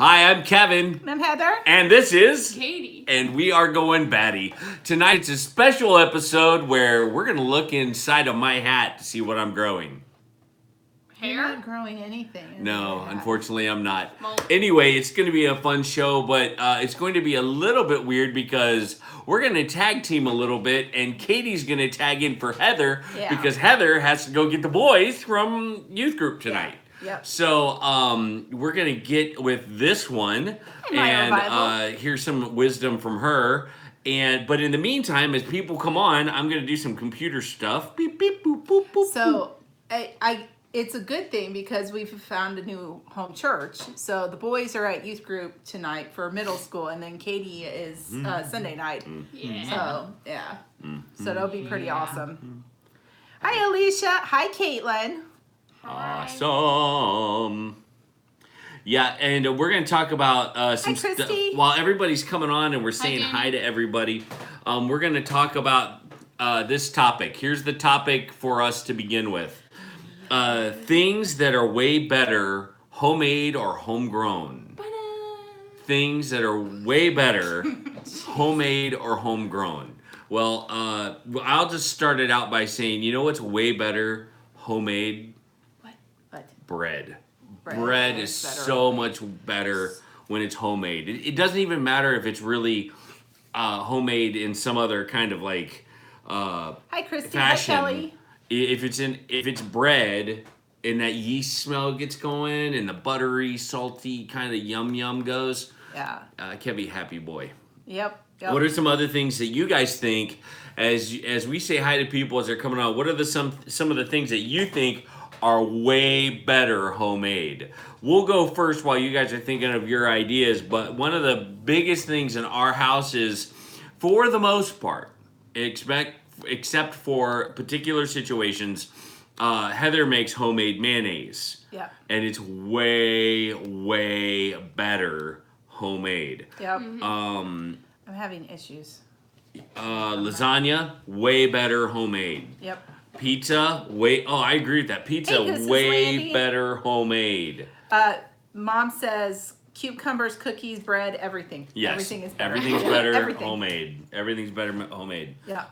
Hi, I'm Kevin. And I'm Heather. And this is Katie. And we are Goin Batty. Tonight it's a special episode where we're going to look inside of my hat to see what I'm growing. Hair? You're not growing anything. No, unfortunately I'm not. Well, Anyway, it's going to be a fun show, but it's going to be a little bit weird because we're going to tag team a little bit, and Katie's going to tag in for Heather because Heather has to go get the boys from youth group tonight. Yep. So we're going to get with this one, and here's some wisdom from her. But in the meantime, as people come on, I'm going to do some computer stuff. Beep, beep, boop, boop, boop. So it's a good thing because we've found a new home church. So the boys are at youth group tonight for middle school, and then Katie is Sunday night. yeah. So yeah, so that'll be pretty awesome. Hi Alicia. Hi Caitlin. Awesome. Yeah, and we're going to talk about some stuff. While everybody's coming on and we're saying hi to everybody, we're going to talk about this topic. Here's the topic for us to begin with. Things that are way better, homemade or homegrown. Things that are way better, homemade or homegrown. Well, I'll just start it out by saying, you know what's way better, homemade? What? Bread. Bread is so much better when it's homemade. It doesn't even matter if it's really homemade in some other kind of like Hi Christy. fashion. Hi Kelly. If it's bread and that yeast smell gets going and the buttery, salty kind of yum goes, can be happy boy. Yep. What are some other things that you guys think as we say hi to people as they're coming on? What are some of the things that you think are way better homemade? We'll go first while you guys are thinking of your ideas, but one of the biggest things in our house is, for the most part, except for particular situations, Heather makes homemade mayonnaise. Yeah. And it's way better homemade. Yep. I'm having issues. Lasagna, way better homemade. Yep. Pizza, I agree with that. Pizza, way better homemade. Mom says cucumbers, cookies, bread, everything. Yes. Everything is better. Everything's better homemade. Everything's better homemade. Yeah.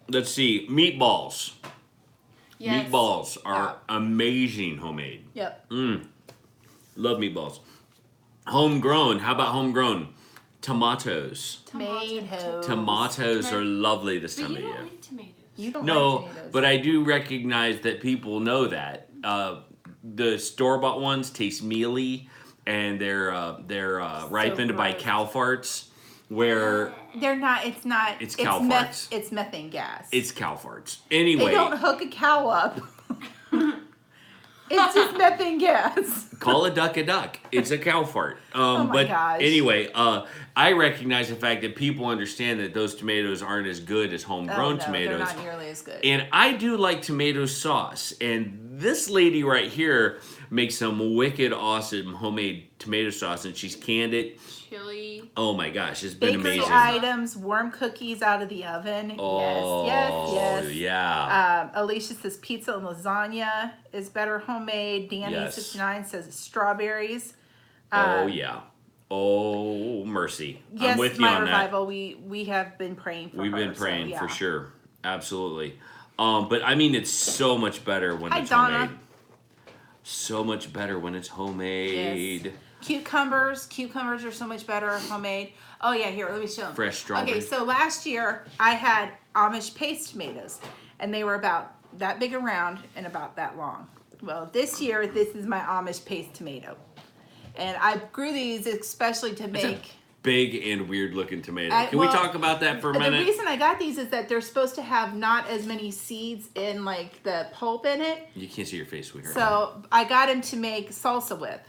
Let's see. Meatballs. Yes. Meatballs are amazing homemade. Yep. Love meatballs. Homegrown. How about homegrown? Tomatoes. Tomatoes are lovely this time of year. You don't like tomatoes. You don't No, like tomatoes. but I do recognize that people know that. The store-bought ones taste mealy, and they're ripened by cow farts. Where they're not. It's not. It's cow farts. It's methane gas. It's cow farts. Anyway, they don't hook a cow up. It's just methane gas. Call a duck. It's a cow fart. Oh my gosh. Anyway, I recognize the fact that people understand that those tomatoes aren't as good as homegrown tomatoes. They're not nearly as good. And I do like tomato sauce. And this lady right here makes some wicked awesome homemade tomato sauce, and she's canned it. Chili. Oh my gosh, it's been Bakery amazing. items, warm cookies out of the oven. Oh, yes. Yeah. Alicia says pizza and lasagna is better homemade. Danny69 says strawberries. Yeah. Oh, mercy. Yes, I'm with you my on revival. We have been praying for We've her. been praying so, for sure. Absolutely. But I mean, it's so much better when it's Donna. homemade. So much better when it's homemade. Yes. Cucumbers are so much better homemade. Oh yeah, here, let me show them. Fresh strawberry. Okay, so last year I had Amish paste tomatoes, and they were about that big around and about that long. Well, this year, this is my Amish paste tomato. And I grew these especially to make... Big and weird looking tomato. Can we talk about that for a minute? The reason I got these is that they're supposed to have not as many seeds in like the pulp in it. You can't see your face, sweetheart. So I got them to make salsa with.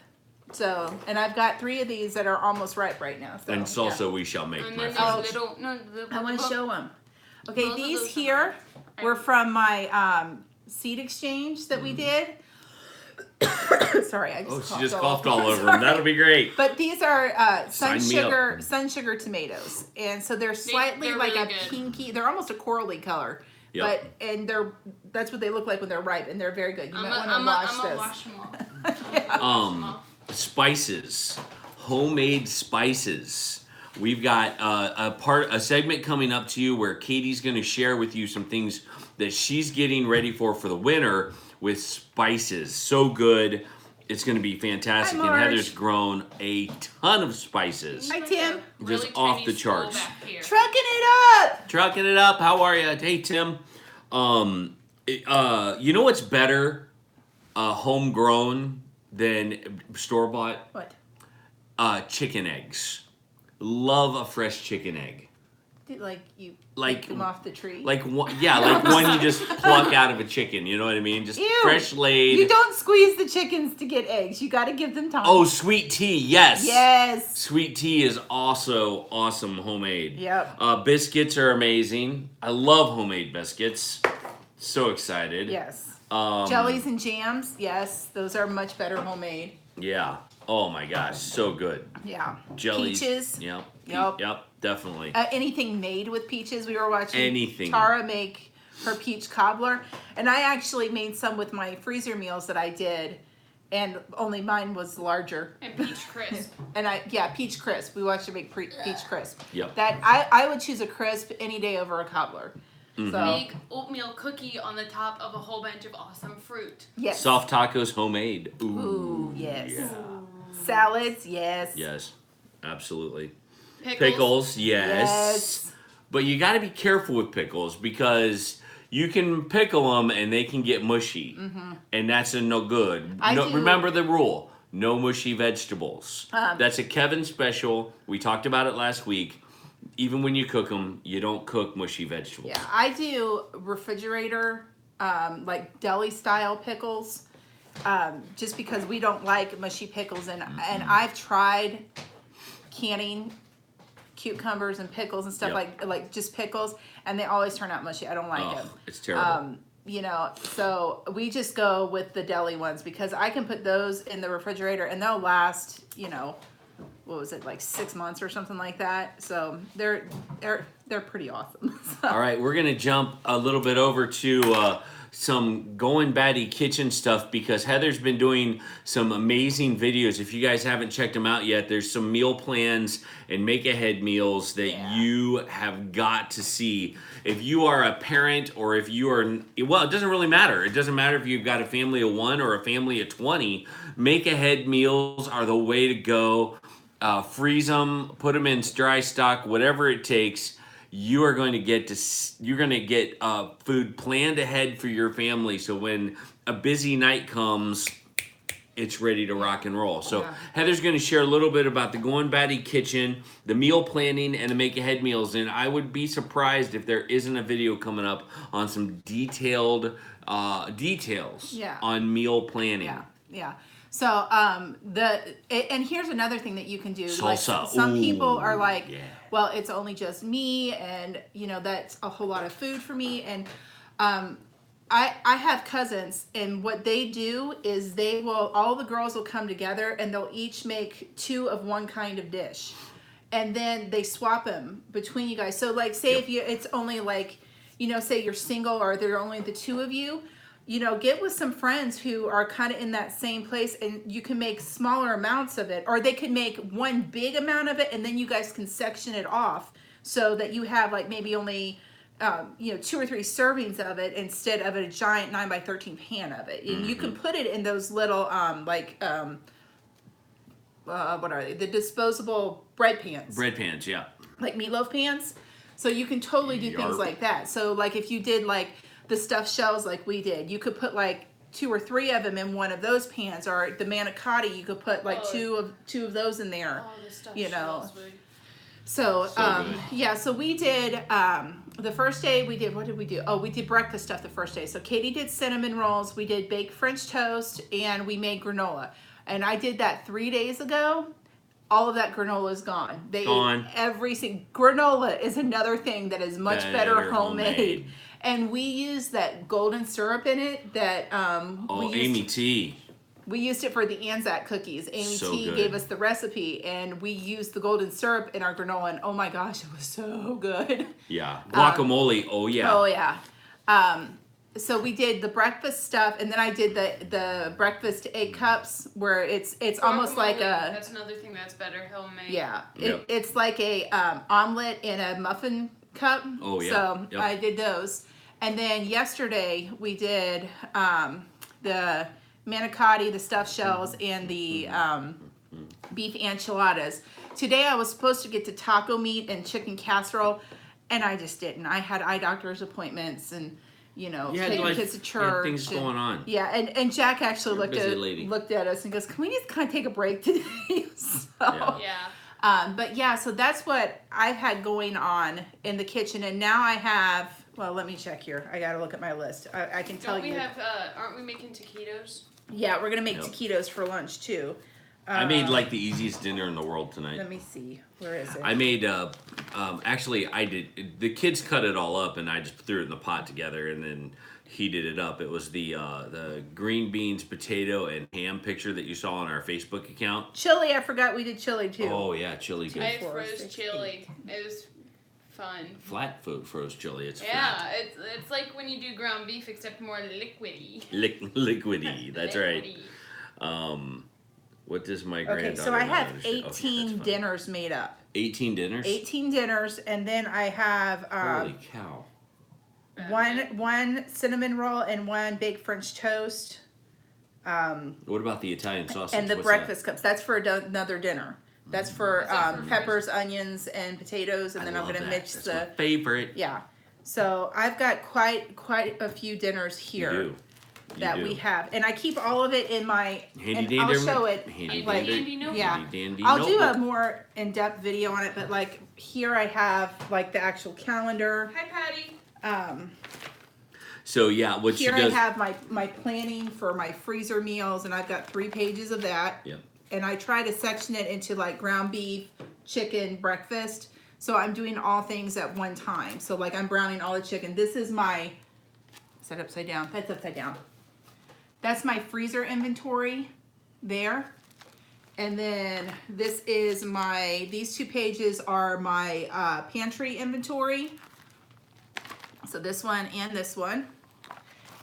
So, and I've got 3 of these that are almost ripe right now. So, and salsa we shall make. And My then friend. I want to show them. Okay, Both of these those here were from my seed exchange that we did. Sorry, I just she just coughed all over them. That'll be great. But these are sun Sign me up. sugar tomatoes, and so they're slightly they're like really a good. pinky. They're almost a corally color. Yep. But that's what they look like when they're ripe, and they're very good. You might want to wash I'm this. wash them off. spices, homemade spices. We've got a segment coming up to you where Katie's going to share with you some things that she's getting ready for the winter with spices. So good. It's going to be fantastic. Hi, And Marge. Heather's grown a ton of spices. Hi, Tim. Just off the charts. Trucking it up. Trucking it up. How are you? Hey, Tim. You know what's better homegrown than store-bought? What? Chicken eggs. Love a fresh chicken egg. Like you Like pick them off the tree? Like one, yeah, like one you just pluck out of a chicken. You know what I mean? Just Ew. fresh laid. You don't squeeze the chickens to get eggs. You got to give them time. Oh, sweet tea. Yes. Yes. Sweet tea is also awesome homemade. Yep. Biscuits are amazing. I love homemade biscuits. So excited. Yes. Jellies and jams. Yes, those are much better homemade. Yeah. Oh my gosh, so good. Yeah. Jellies. Peaches. Yep. Yep. Yep. Definitely. Anything made with peaches. We were watching Anything. Tara make her peach cobbler, and I actually made some with my freezer meals that I did, and only mine was larger. And peach crisp. And peach crisp. We watched her make peach crisp. Yep. That I would choose a crisp any day over a cobbler. Mm-hmm. So Make oatmeal cookie on the top of a whole bunch of awesome fruit. yes. Soft tacos homemade. Ooh. Ooh, yes. Yeah. Salads, yes. Yes. Absolutely. Pickles. Pickles, yes. Yes. But you got to be careful with pickles because you can pickle them and they can get mushy, and that's a no good. I do- Remember the rule: no mushy vegetables. Um, That's a Kevin special. We talked about it last week. Even when you cook them, you don't cook mushy vegetables. Yeah, I do refrigerator, like deli style pickles, just because we don't like mushy pickles, and I've tried canning cucumbers and pickles and stuff Yep. like just pickles, and they always turn out mushy. I don't like Oh, them. it's terrible. So we just go with the deli ones because I can put those in the refrigerator and they'll last, what was it, like 6 months or something like that. So they're pretty awesome. So, All right, we're gonna jump a little bit over to some Goin Batty kitchen stuff because Heather's been doing some amazing videos. If you guys haven't checked them out yet, there's some meal plans and make-ahead meals that you have got to see. If you are a parent or if you are, well, it doesn't really matter. It doesn't matter if you've got a family of 1 or a family of 20. Make-ahead meals are the way to go. Freeze them, put them in dry stock, whatever it takes. You are going to get food planned ahead for your family. So when a busy night comes, it's ready to rock and roll. So Heather's going to share a little bit about the Goin Batty kitchen, the meal planning, and the make-ahead meals. And I would be surprised if there isn't a video coming up on some detailed details on meal planning. Yeah. So and here's another thing that you can do. Like, Salsa. some people Ooh, are like, yeah. well, it's only just me, and that's a whole lot of food for me. And I have cousins, and what they do is all the girls will come together and they'll each make 2 of one kind of dish, and then they swap them between you guys. So like, say if it's only like, say you're single or there are only the 2 of you. Get with some friends who are kind of in that same place, and you can make smaller amounts of it, or they could make one big amount of it, and then you guys can section it off so that you have like maybe only 2 or 3 servings of it instead of a giant 9x13 pan of it. And you can put it in those little what are they? The disposable bread pans. Bread pans, yeah. Like meatloaf pans. So you can totally do things like that. So like if you did like the stuffed shells like we did, you could put like 2 or 3 of them in one of those pans, or the manicotti, you could put like two of those in there. Oh, the stuffed shells would. So, good. so we did, the first day we did, what did we do? Oh, we did breakfast stuff the first day. So Katie did cinnamon rolls, we did baked French toast, and we made granola. And I did that 3 days ago. All of that granola is gone. They ate every single, granola is another thing that is much better homemade. And we used that golden syrup in it that, Amy T. We used it for the Anzac cookies. Amy So T good. gave us the recipe, and we used the golden syrup in our granola, and oh my gosh, it was so good. Yeah. Guacamole, oh yeah. Oh yeah. so we did the breakfast stuff, and then I did the breakfast egg cups where it's almost like That's another thing that's better, homemade. yeah, Yep. it's like a omelet in a muffin cup. Oh, yeah. So Yep. I did those, and then yesterday we did the manicotti, the stuffed shells, and the beef enchiladas. Today I was supposed to get to taco meat and chicken casserole, and I just didn't. I had eye doctor's appointments and taking kids to church. Things going on. Yeah, and Jack actually You're a busy looked at us and goes, "Can we just kind of take a break today?" So, Yeah. but yeah, so that's what I've had going on in the kitchen, and now I have. Well, let me check here. I got to look at my list. I can tell Don't we you. have, aren't we making taquitos? Yeah, we're gonna make Yep. taquitos for lunch too. I made like the easiest dinner in the world tonight. Let me see. Where is it? I made actually I did the kids cut it all up and I just threw it in the pot together and then heated it up. It was the green beans, potato, and ham picture that you saw on our Facebook account. Chili. I forgot we did chili too. Oh yeah, chili good. I 4, froze 6, chili. It was fun. Flat food froze chili. It's Yeah, flat. it's like when you do ground beef except more liquidy. Liquidy. That's right. Liquidy. What does my Okay, granddaughter so I have want to share? Okay, 18 that's fine. dinners made up. 18 dinners? 18 dinners, and then I have Holy cow. one cinnamon roll and one big French toast. What about the Italian sausage? And the What's breakfast cups. That's for another dinner. That's for That's for peppers, onions, and potatoes, and that? then I I'm love gonna that. mix That's the my favorite. yeah. So I've got quite a few dinners here You do. that You we do. have, and I keep all of it in my. Handy and I'll dandy. show it. Handy like, dandy. notebook. Yeah, Handy dandy I'll do a notebook. more in-depth video on it, but like here I have like the actual calendar. Hi, Patty. So yeah, what she Here I does. have my planning for my freezer meals, and I've got 3 pages of that. Yep. And I try to section it into like ground beef, chicken, breakfast. So I'm doing all things at one time. So like I'm browning all the chicken. This is my, is that upside down? That's upside down. That's my freezer inventory there. And then this is my, these 2 pages are my pantry inventory. So this one and this one.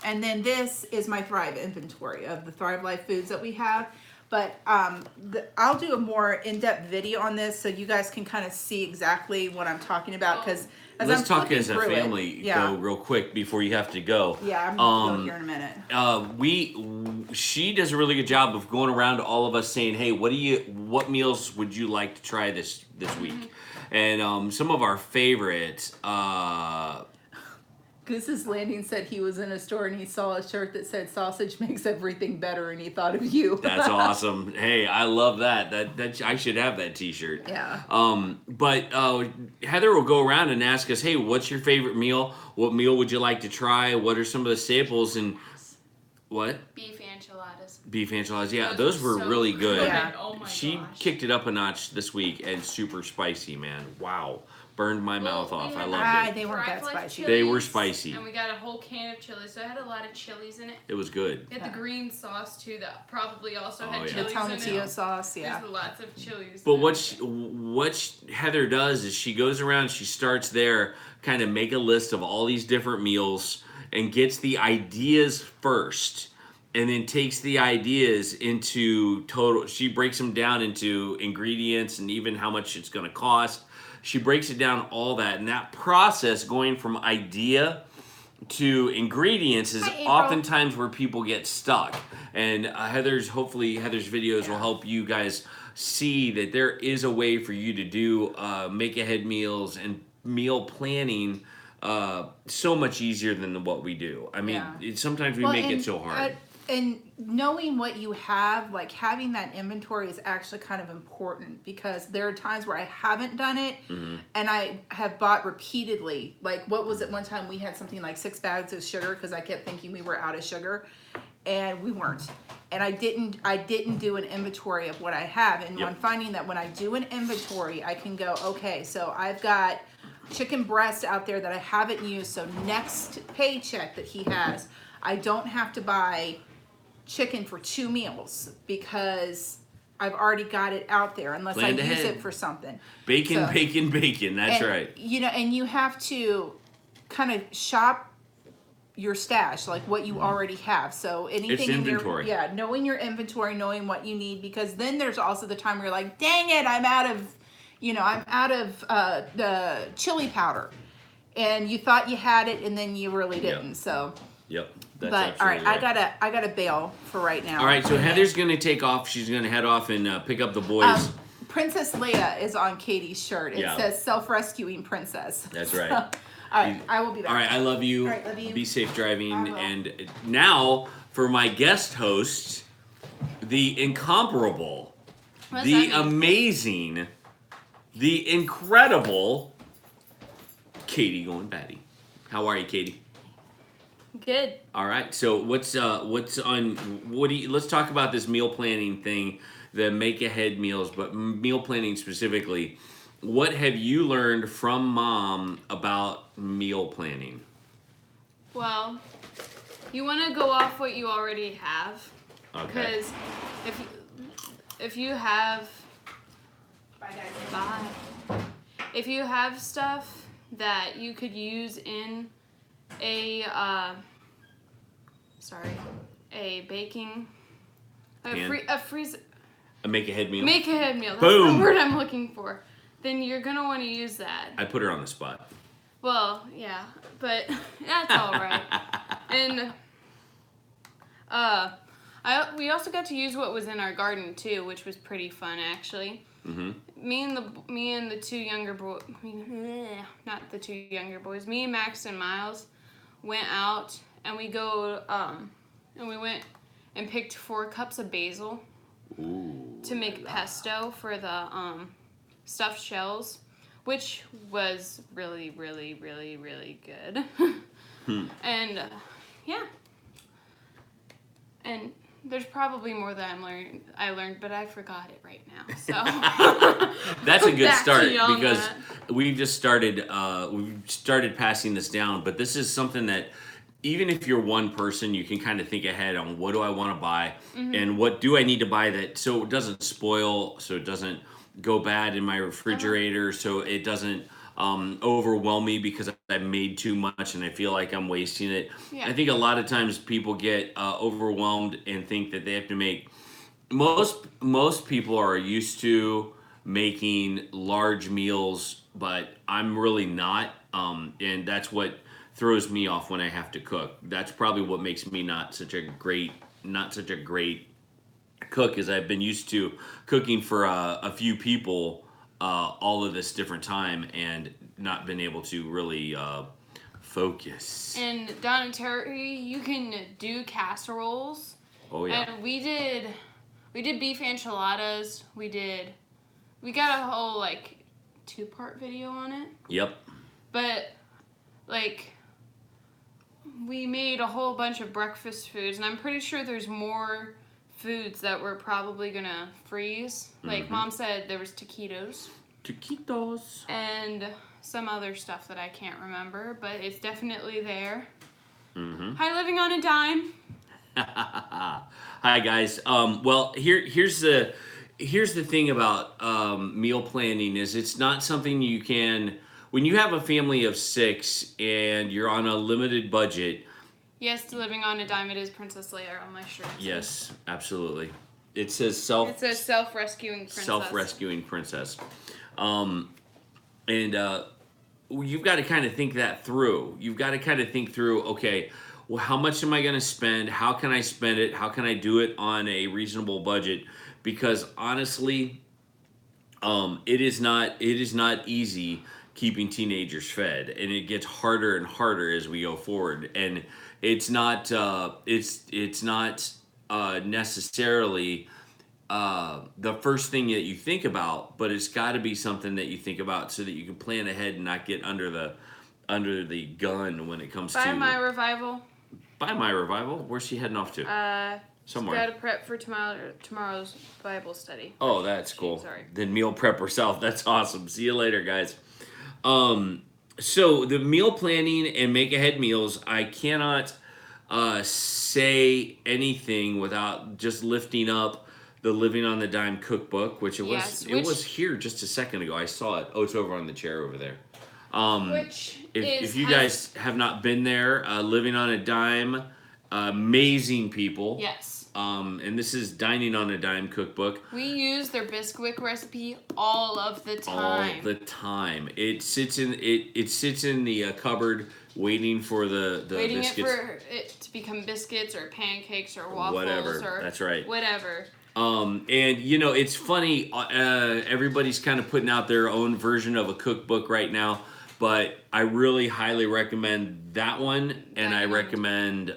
And then this is my Thrive inventory of the Thrive Life foods that we have. But I'll do a more in-depth video on this so you guys can kind of see exactly what I'm talking about. Because as Let's I'm talk flipping as a through family it, yeah, though, real quick before you have to go. yeah, I'm gonna go here in a minute. She does a really good job of going around to all of us saying, "Hey, what meals would you like to try this week?" And some of our favorites. Goose's Landing said he was in a store and he saw a shirt that said "Sausage makes everything better," and he thought of you. That's awesome. Hey, I love that. That I should have that T-shirt. Yeah. But Heather will go around and ask us, "Hey, what's your favorite meal? What meal would you like to try? What are some of the staples?" And what? Beef enchiladas. Beef enchiladas. Yeah, those were so really good. Yeah. Oh my She gosh. kicked it up a notch this week and super spicy, man. Wow. Burned my mouth off. I loved it. They weren't that Thrive Life spicy. They were chilies, spicy. And we got a whole can of chili, so it had a lot of chilies in it. It was good. We had the green sauce too, that probably also Oh, had yeah. The chilies in tomatillo it. sauce, yeah. There's lots of chilies. But in what Heather does is she goes around, she starts there, kind of make a list of all these different meals and gets the ideas first. And then takes the ideas into total, she breaks them down into ingredients and even how much it's going to cost. She breaks it down, all that. And that process going from idea to ingredients is Hi, April. oftentimes where people get stuck. And hopefully Heather's videos will help you guys see that there is a way for you to do make ahead meals and meal planning so much easier than what we do. I mean, Yeah. sometimes we Well, make it and, so hard. And knowing what you have, like having that inventory is actually kind of important because there are times where I haven't done it and I have bought repeatedly. Like, what was it one time we had something like 6 bags of sugar because I kept thinking we were out of sugar and we weren't. And I didn't do an inventory of what I have. And I'm finding that when I do an inventory, I can go, okay, so I've got chicken breast out there that I haven't used. So next paycheck that he has, I don't have to buy chicken for 2 meals because I've already got it out there unless Planned I use ahead. it for something. Bacon, So- bacon, bacon. That's And, right. You know, and you have to kind of shop your stash, like what you already have. So anything It's inventory. knowing your inventory, knowing what you need, because then there's also the time where you're like, dang it, I'm out of the chili powder, and you thought you had it and then you really didn't. Yep. So Yep. That's but all right, right. I gotta bail for right now. All right, so Heather's gonna take off. She's gonna head off and pick up the boys. Princess Leia is on Katie's shirt. It says self-rescuing princess. That's right. So, all right, I will be back. All right, I love you. All right, love you. Be safe driving. I will. And now for my guest host, the incomparable, the amazing, the incredible Katie Goin Batty. How are you, Katie? Good. All right. So let's talk about this meal planning thing, the make ahead meals, but meal planning specifically. What have you learned from Mom about meal planning? Well, you want to go off what you already have. Okay. Because if you have if you have stuff that you could use in a baking a freezer. A make ahead meal. Make ahead meal. That's Boom. the word I'm looking for. Then you're gonna want to use that. I put her on the spot. Well, yeah, but that's all right. And we also got to use what was in our garden too, which was pretty fun actually. Mm-hmm. Me and the two younger boys, not the two younger boys. Me and Max and Miles went out and we went and picked 4 cups of basil. Ooh, to make pesto for the stuffed shells, which was really, really, really, really good. And yeah, and there's probably more that I learned, but I forgot it right now. So that's a good Back to start you on because that. we've started passing this down. But this is something that even if you're one person, you can kind of think ahead on what do I want to buy and what do I need to buy that so it doesn't spoil, so it doesn't go bad in my refrigerator, so it doesn't overwhelm me because I made too much and I feel like I'm wasting it. Yeah. I think a lot of times people get overwhelmed and think that they have to make. Most people are used to making large meals, but I'm really not, and that's what throws me off when I have to cook. That's probably what makes me not such a great cook, is I've been used to cooking for a few people all of this different time and not been able to really focus. And Don and Terry, you can do casseroles. Oh yeah. And we did beef enchiladas. We got a whole 2-part video on it. Yep. But we made a whole bunch of breakfast foods, and I'm pretty sure there's more foods that we're probably gonna freeze. Like Mom said, there was taquitos. And some other stuff that I can't remember, but it's definitely there. Hi, living on a dime. Hi guys. Well, here's the thing about meal planning is it's not something you can. When you have a family of 6 and you're on a limited budget. Yes, living on a dime. It is Princess Leia on my shirt. Yes, absolutely. It says self-rescuing princess. Self-rescuing princess. You've got to kind of think that through. You've got to kind of think through, okay, well, how much am I going to spend? How can I spend it? How can I do it on a reasonable budget? Because honestly, it is not easy keeping teenagers fed, and it gets harder and harder as we go forward. And it's not necessarily the first thing that you think about, but it's got to be something that you think about so that you can plan ahead and not get under the gun when it comes to. By my revival. Where's she heading off to? Somewhere. Got to prep for tomorrow's Bible study. Oh, that's cool. Sorry. Then meal prep herself. That's awesome. See you later, guys. So the meal planning and make ahead meals, I cannot say anything without just lifting up the Living on the Dime cookbook, which it was here just a second ago. I saw it. Oh, it's over on the chair over there. Which if you guys have not been there, Living on a Dime, amazing people. Yes. And this is Dining on a Dime cookbook. We use their Bisquick recipe all of the time. All the time. It sits in the cupboard waiting for the waiting biscuits. for it to become biscuits or pancakes or waffles Whatever. or That's right. Whatever. And it's funny. Everybody's kind of putting out their own version of a cookbook right now. But I really highly recommend that one, and I recommend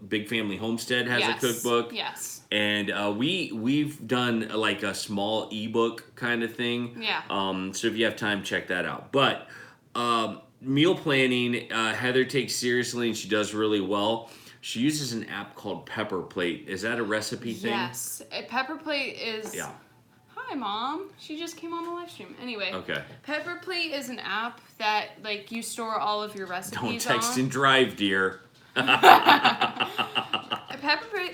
Big Family Homestead has a cookbook. Yes. And we've done like a small ebook kind of thing. Yeah. So if you have time, check that out. But meal planning, Heather takes seriously, and she does really well. She uses an app called Pepper Plate. Is that a recipe thing? Yes. Pepper Plate is. Yeah. Hi, Mom. She just came on the live stream. Anyway. Okay. Pepper Plate is an app that like you store all of your recipes on. Don't text and drive, dear. Pepper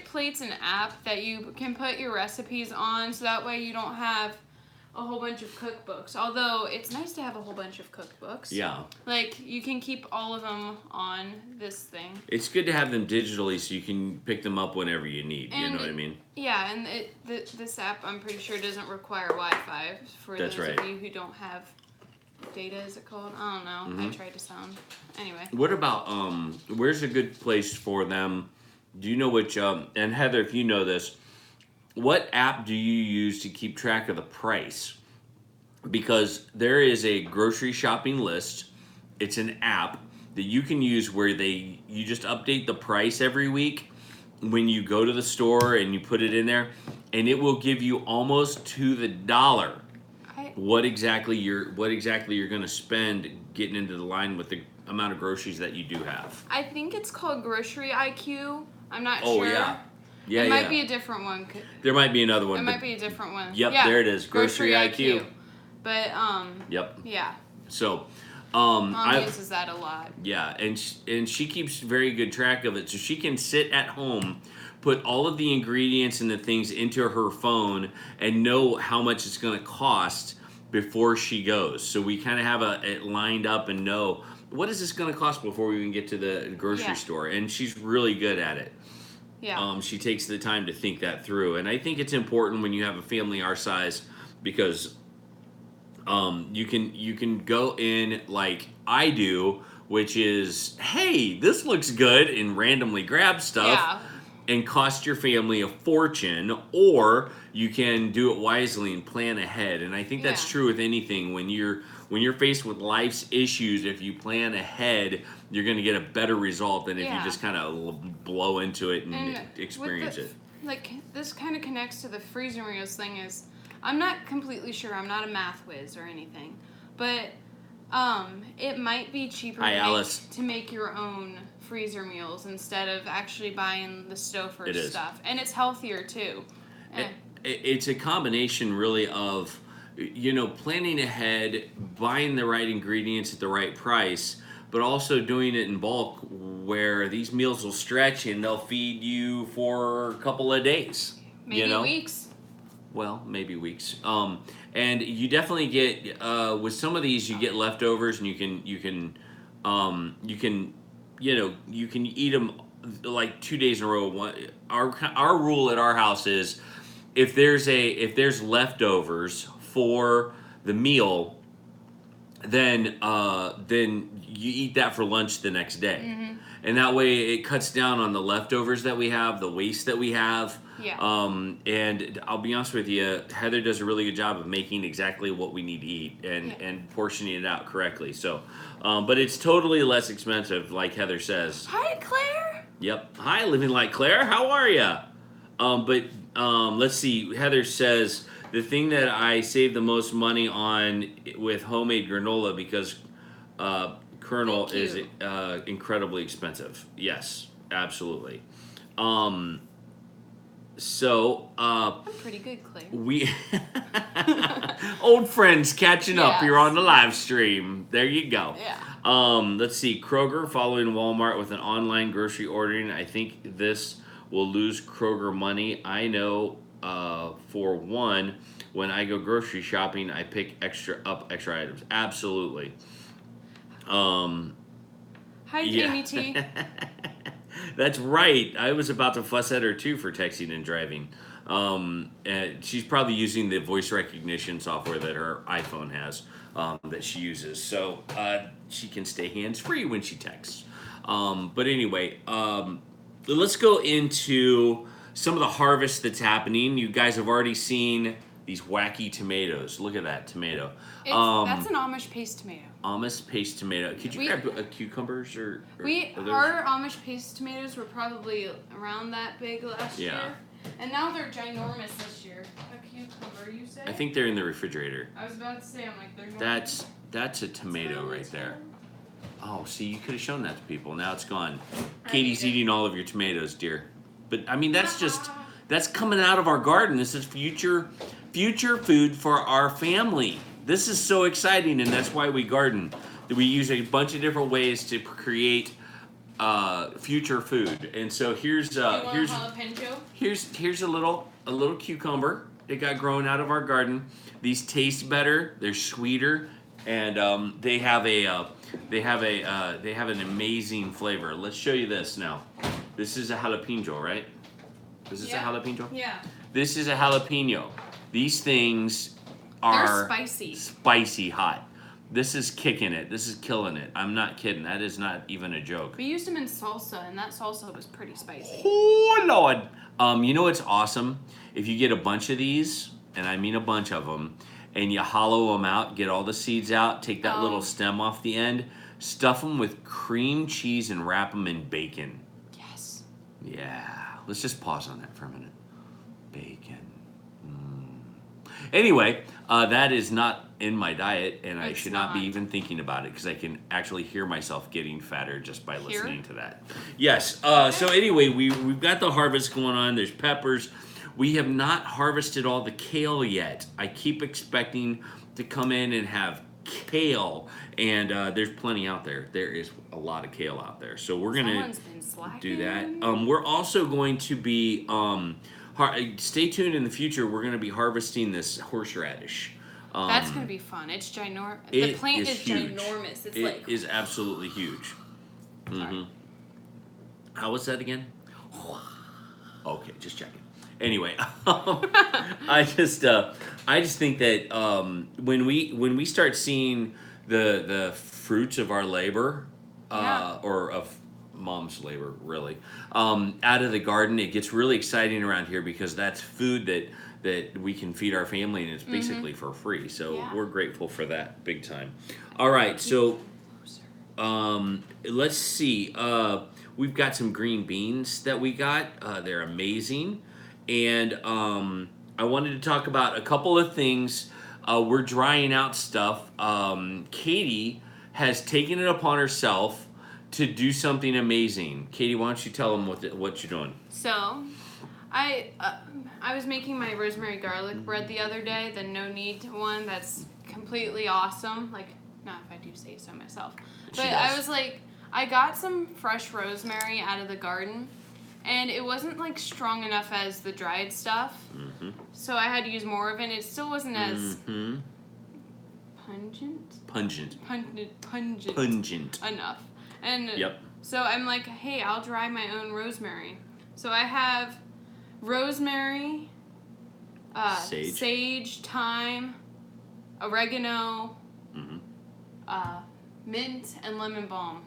Plate's an app that you can put your recipes on, so that way you don't have a whole bunch of cookbooks. Although it's nice to have a whole bunch of cookbooks. Yeah. Like you can keep all of them on this thing. It's good to have them digitally so you can pick them up whenever you need. You know what I mean? Yeah, and this app I'm pretty sure doesn't require Wi-Fi for That's those right. of you who don't have data. Is it called? I don't know. I tried to sound. Anyway. What about where's a good place for them? Do you know which? And Heather, if you know this, what app do you use to keep track of the price? Because there is a grocery shopping list. It's an app that you can use where you just update the price every week when you go to the store and you put it in there, and it will give you almost to the dollar what exactly you're going to spend getting into the line with the amount of groceries that you do have. I think it's called Grocery IQ. I'm not Oh, sure. yeah. Yeah, it might be a different one. There might be another one. It might be a different one. Yep, yeah, there it is. Grocery IQ. But Yep. Yeah. So, Mom uses that a lot. Yeah, and she keeps very good track of it, so she can sit at home, put all of the ingredients and the things into her phone, and know how much it's going to cost before she goes. So we kind of have it lined up and know what is this going to cost before we even get to the grocery store, and she's really good at it. Yeah. She takes the time to think that through, and I think it's important when you have a family our size because you can go in like I do, which is, hey, this looks good, and randomly grab stuff and cost your family a fortune, or you can do it wisely and plan ahead. And I think that's true with anything. When you're faced with life's issues, if you plan ahead, you're going to get a better result than if you just kind of blow into it and experience it. Like, this kind of connects to the freezer meals thing. Is I'm not completely sure. I'm not a math whiz or anything, but it might be cheaper to make your own freezer meals instead of actually buying the Stouffer stuff, and it's healthier too. It's a combination really of planning ahead, buying the right ingredients at the right price, but also doing it in bulk where these meals will stretch and they'll feed you for a couple of days. Maybe weeks. Well, maybe weeks. And you definitely get with some of these you get leftovers, and you can eat them like 2 days in a row. Our rule at our house is if there's leftovers for the meal, then you eat that for lunch the next day. Mm-hmm. And that way it cuts down on the leftovers that we have, the waste that we have. Yeah. And I'll be honest with you, Heather does a really good job of making exactly what we need to eat and portioning it out correctly. So, but it's totally less expensive, like Heather says. Hi, Claire. Yep. Hi, Living Like Claire. How are you? Let's see. Heather says the thing that I save the most money on with homemade granola because kernel is incredibly expensive. Yes, absolutely. So I'm pretty good, Claire. We old friends catching up here on the live stream. There you go. Yeah. Let's see. Kroger following Walmart with an online grocery ordering. I think this will lose Kroger money. I know for one, when I go grocery shopping, I pick extra items. Absolutely. Hi, Yeah. Jamie T. That's right. I was about to fuss at her too for texting and driving. And she's probably using the voice recognition software that her iPhone has that she uses, so she can stay hands-free when she texts. But anyway, let's go into some of the harvest that's happening. You guys have already seen these wacky tomatoes. Look at that tomato. That's an Amish paste tomato. Amish paste tomato. Could you grab cucumbers or our Amish paste tomatoes were probably around that big last year, and now they're ginormous this year. A cucumber, you say? I think they're in the refrigerator. I was about to say, I'm like, they're normal. That's a tomato right there. Oh, see, you could have shown that to people. Now it's gone. I Katie's need it. eating all of your tomatoes, dear. But I mean, that's coming out of our garden. This is future food for our family. This is so exciting, and that's why we garden. We use a bunch of different ways to create future food. And so here's You want a jalapeno? here's a little cucumber that got grown out of our garden. These taste better. They're sweeter, and they have an amazing flavor. Let's show you this now. This is a jalapeno, right? Is this a jalapeno? Yeah. This is a jalapeno. These things are spicy hot. This is kicking it. This is killing it. I'm not kidding. That is not even a joke. We used them in salsa, and that salsa was pretty spicy. Oh, Lord. You know what's awesome? If you get a bunch of these, and I mean a bunch of them, and you hollow them out, get all the seeds out, take that little stem off the end, stuff them with cream cheese, and wrap them in bacon. Yes. Yeah. Let's just pause on that for a minute. Bacon. Anyway, that is not in my diet, and I should not be even thinking about it because I can actually hear myself getting fatter just by listening to that. Yes. So anyway, we've got the harvest going on. There's peppers. We have not harvested all the kale yet. I keep expecting to come in and have kale, and there's plenty out there. There is a lot of kale out there. So we're going to do that. We're also going to be... stay tuned in the future. We're going to be harvesting this horseradish. That's going to be fun. It's ginormous. The plant is huge. ginormous. It is absolutely huge. Mm-hmm. How was that again? Okay, just checking. Anyway, I just think that when we start seeing the fruits of our labor, or of Mom's labor, really, out of the garden, it gets really exciting around here because that's food that we can feed our family, and it's basically for free. So we're grateful for that big time. All right, so let's see. We've got some green beans that we got. They're amazing, and I wanted to talk about a couple of things. We're drying out stuff. Katie has taken it upon herself to do something amazing. Katie, why don't you tell them what you're doing? So, I was making my rosemary garlic bread the other day, the no need one. That's completely awesome. Like, not if I do say so myself. But I was like, I got some fresh rosemary out of the garden, and it wasn't like strong enough as the dried stuff. Mm-hmm. So I had to use more of it. It still wasn't as pungent enough. And so I'm like, hey, I'll dry my own rosemary. So I have rosemary, sage, thyme, oregano, mint, and lemon balm.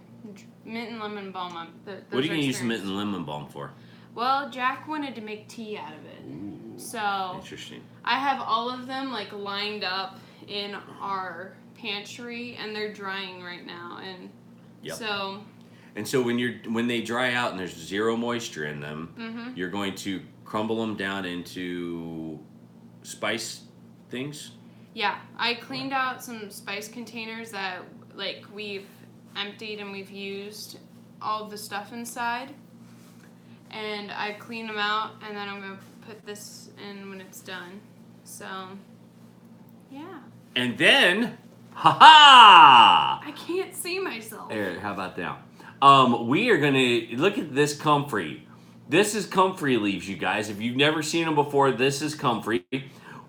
Mint and lemon balm. What are you going to use the mint and lemon balm for? Well, Jack wanted to make tea out of it. Ooh, so interesting. I have all of them like lined up in our pantry, and they're drying right now. And so when they dry out and there's zero moisture in them, you're going to crumble them down into spice things? Yeah, I cleaned out some spice containers that like we've emptied and we've used all of the stuff inside. And I cleaned them out, and then I'm going to put this in when it's done. So, yeah. And then, I can't see myself. There, how about now? We are going to look at this comfrey. This is comfrey leaves, you guys. If you've never seen them before, this is comfrey.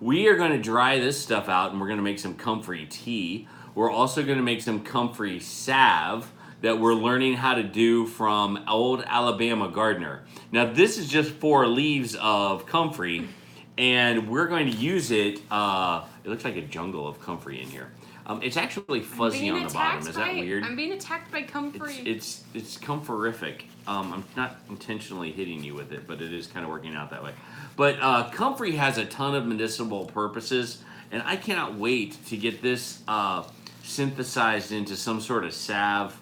We are going to dry this stuff out, and we're going to make some comfrey tea. We're also going to make some comfrey salve that we're learning how to do from Old Alabama Gardener. Now this is just 4 leaves of comfrey, and we're going to use it. It looks like a jungle of comfrey in here. It's actually fuzzy on the bottom. Is that weird? I'm being attacked by comfrey. It's comforific. I'm not intentionally hitting you with it, but it is kind of working out that way. But comfrey has a ton of medicinal purposes, and I cannot wait to get this synthesized into some sort of salve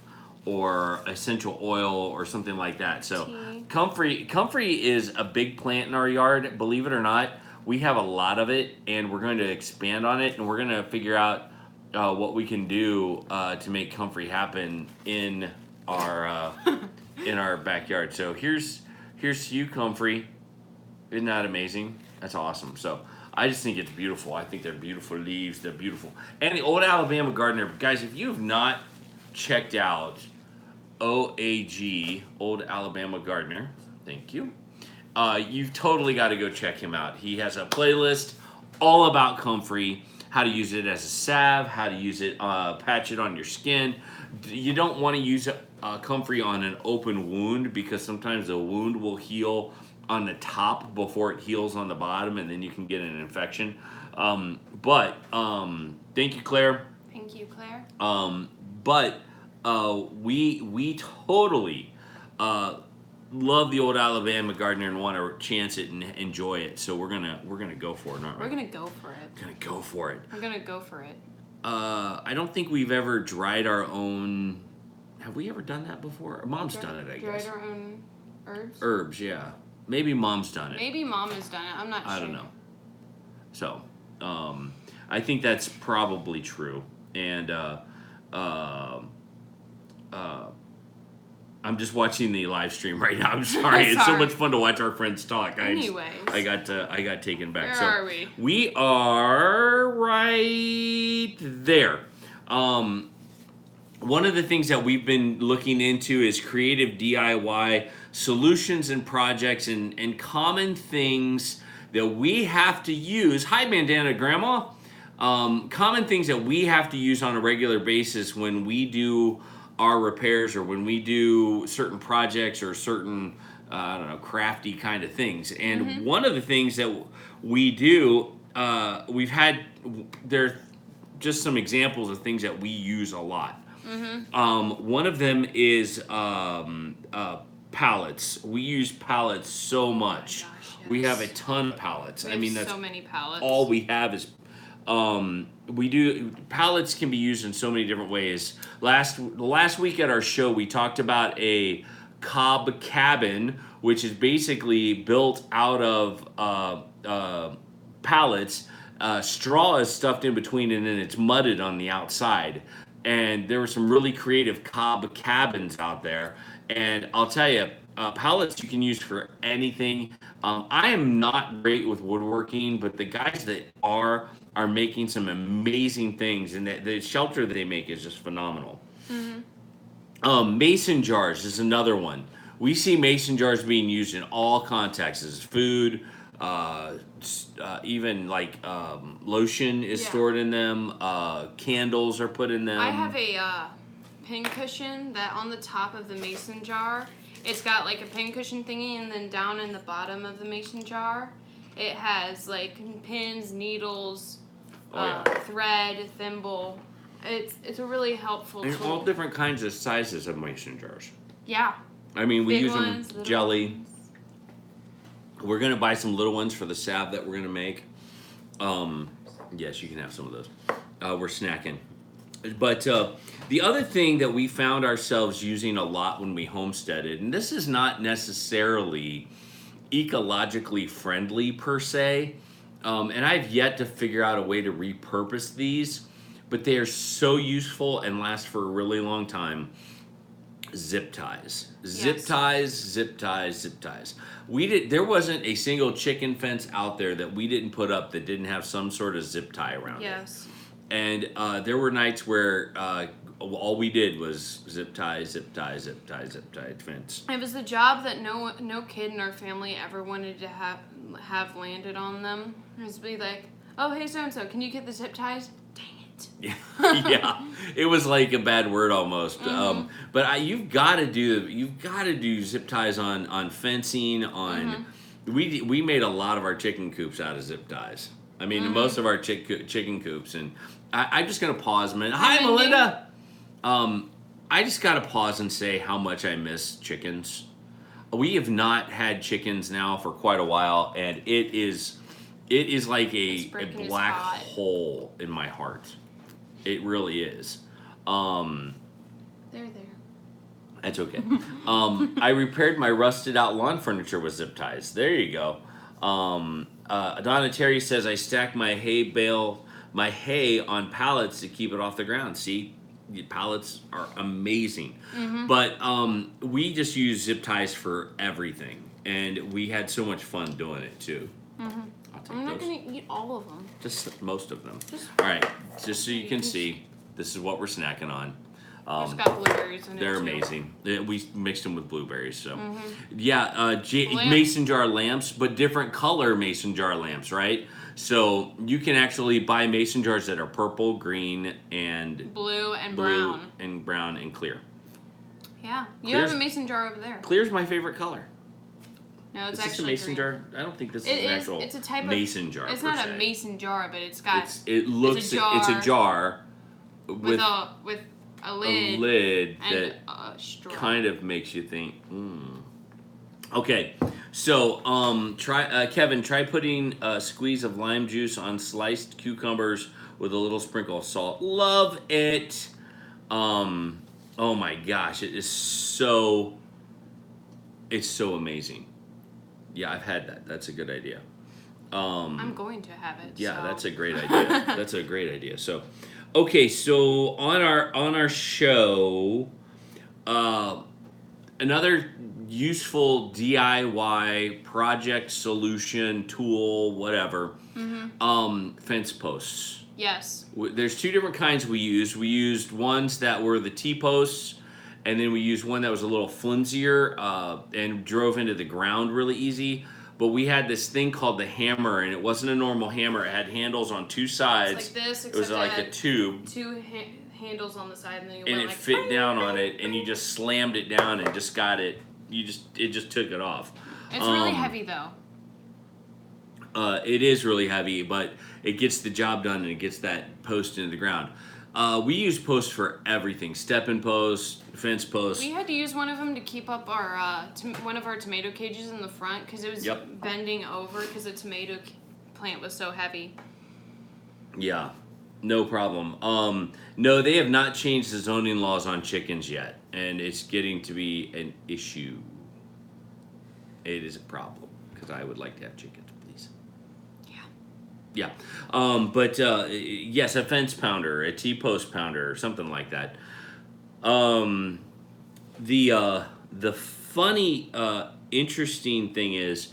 or essential oil or something like that. So comfrey is a big plant in our yard. Believe it or not, we have a lot of it, and we're going to expand on it, and we're going to figure out what we can do to make comfrey happen in our backyard. So here's you, comfrey. Isn't that amazing? That's awesome. So I just think it's beautiful. I think they're beautiful leaves. They're beautiful. And the Old Alabama Gardener, guys, if you have not checked out OAG, Old Alabama Gardener, thank you. You've totally got to go check him out. He has a playlist all about comfrey, how to use it as a salve, how to use it, patch it on your skin. You don't want to use comfrey on an open wound because sometimes the wound will heal on the top before it heals on the bottom, and then you can get an infection. But thank you, Claire. Thank you, Claire. But we totally love the Old Alabama Gardener and want to chance it and enjoy it. So we're gonna go for it, aren't we? We're gonna go for it. Gonna go for it. We're gonna go for it. I don't think we've ever dried our own. Have we ever done that before? Mom's done it, I guess. Dried our own herbs. Herbs, yeah. Maybe Mom's done it. Maybe Mom has done it. I'm not sure. I don't know. So, I think that's probably true. And I'm just watching the live stream right now. I'm sorry. It's so much fun to watch our friends talk. Anyways. I got taken back. Where are we? We are right there. One of the things that we've been looking into is creative DIY solutions and projects and common things that we have to use. Hi, Bandana Grandma. Common things that we have to use on a regular basis when we do our repairs or when we do certain projects or certain, I don't know, crafty kind of things. And one of the things that we do, there's just some examples of things that we use a lot. One of them is pallets. We use pallets so much. Gosh, yes. We have a ton of pallets. I mean, that's so many pallets. All we have is pallets can be used in so many different ways. Last week at our show, we talked about a Cobb cabin, which is basically built out of pallets. Straw is stuffed in between, and then it's mudded on the outside. And there were some really creative Cobb cabins out there. And I'll tell you, pallets you can use for anything. I am not great with woodworking, but the guys that are making some amazing things, and the shelter that they make is just phenomenal. Mason jars is another one. We see mason jars being used in all contexts. As food, even like lotion is stored in them. Candles are put in them. I have a pincushion that on the top of the mason jar, it's got like a pincushion thingy, and then down in the bottom of the mason jar, it has like pins, needles, thread, thimble. It's a really helpful There's tool. all different kinds of sizes of mason jars. Yeah. I mean, we Big use ones, them little jelly. ones. We're gonna buy some little ones for the salve that we're gonna make. Yes, you can have some of those. We're snacking. But the other thing that we found ourselves using a lot when we homesteaded, and this is not necessarily ecologically friendly per se, and I've yet to figure out a way to repurpose these, but they are so useful and last for a really long time. Zip ties. Zip ties, zip ties, zip ties. There wasn't a single chicken fence out there that we didn't put up that didn't have some sort of zip tie around it. Yes. And there were nights where all we did was zip tie, zip tie, zip tie, zip tie fence. It was the job that no kid in our family ever wanted to have landed on them. It was be like, oh, hey, so-and-so, can you get the zip ties? Dang Yeah, it was like a bad word almost. But you've got to do zip ties on fencing. We made a lot of our chicken coops out of zip ties. I mean, most of our chicken coops, and I'm just gonna pause a minute. Hi, Melinda. I just gotta pause and say how much I miss chickens. We have not had chickens now for quite a while, and it is like a black hole in my heart. It really is. There. That's okay. I repaired my rusted out lawn furniture with zip ties. There you go. Donna Terry says I stacked my hay on pallets to keep it off the ground. See, the pallets are amazing. But we just use zip ties for everything, and we had so much fun doing it too. I'm not going to eat all of them. Just most of them. All right, just so you can see, this is what we're snacking on. It's got blueberries in it. They're too. amazing. We mixed them with blueberries. So, mason jar lamps, but different color mason jar lamps, right? So you can actually buy mason jars that are purple, green, and blue and brown and clear. Yeah, you have a mason jar over there. Clear's my favorite color. No, it's is this actually a mason green. jar? I don't think this is an actual it's a type mason jar. It's not a mason jar, but it's got. It's a jar with a lid that a straw. Kind of makes you think. Okay, so Kevin, try putting a squeeze of lime juice on sliced cucumbers with a little sprinkle of salt. Love it. Oh my gosh, it's so amazing. Yeah, I've had that. That's a good idea. I'm going to have it. Yeah, so. that's a great idea. That's a great idea. So, okay, so on our show, another useful DIY project solution tool, whatever. Fence posts. Yes. There's two different kinds we used. We used ones that were the T-posts, and then we used one that was a little flimsier and drove into the ground really easy. But we had this thing called the hammer, and it wasn't a normal hammer. It had handles on two sides. It's like this, it was like a tube. Two handles on the side, and then it fit down on it, and you just slammed it down and just got it. It just took it off. It's really heavy though. It is really heavy, but it gets the job done, and it gets that post into the ground. We use posts for everything: step-in posts, fence posts. We had to use one of them to keep up our one of our tomato cages in the front because it was bending over because the tomato plant was so heavy. Yeah, no problem. No, they have not changed the zoning laws on chickens yet, and it's getting to be an issue. It is a problem because I would like to have chickens, please. Yeah. But yes, a fence pounder, a T-post pounder, or something like that. The funny, interesting thing is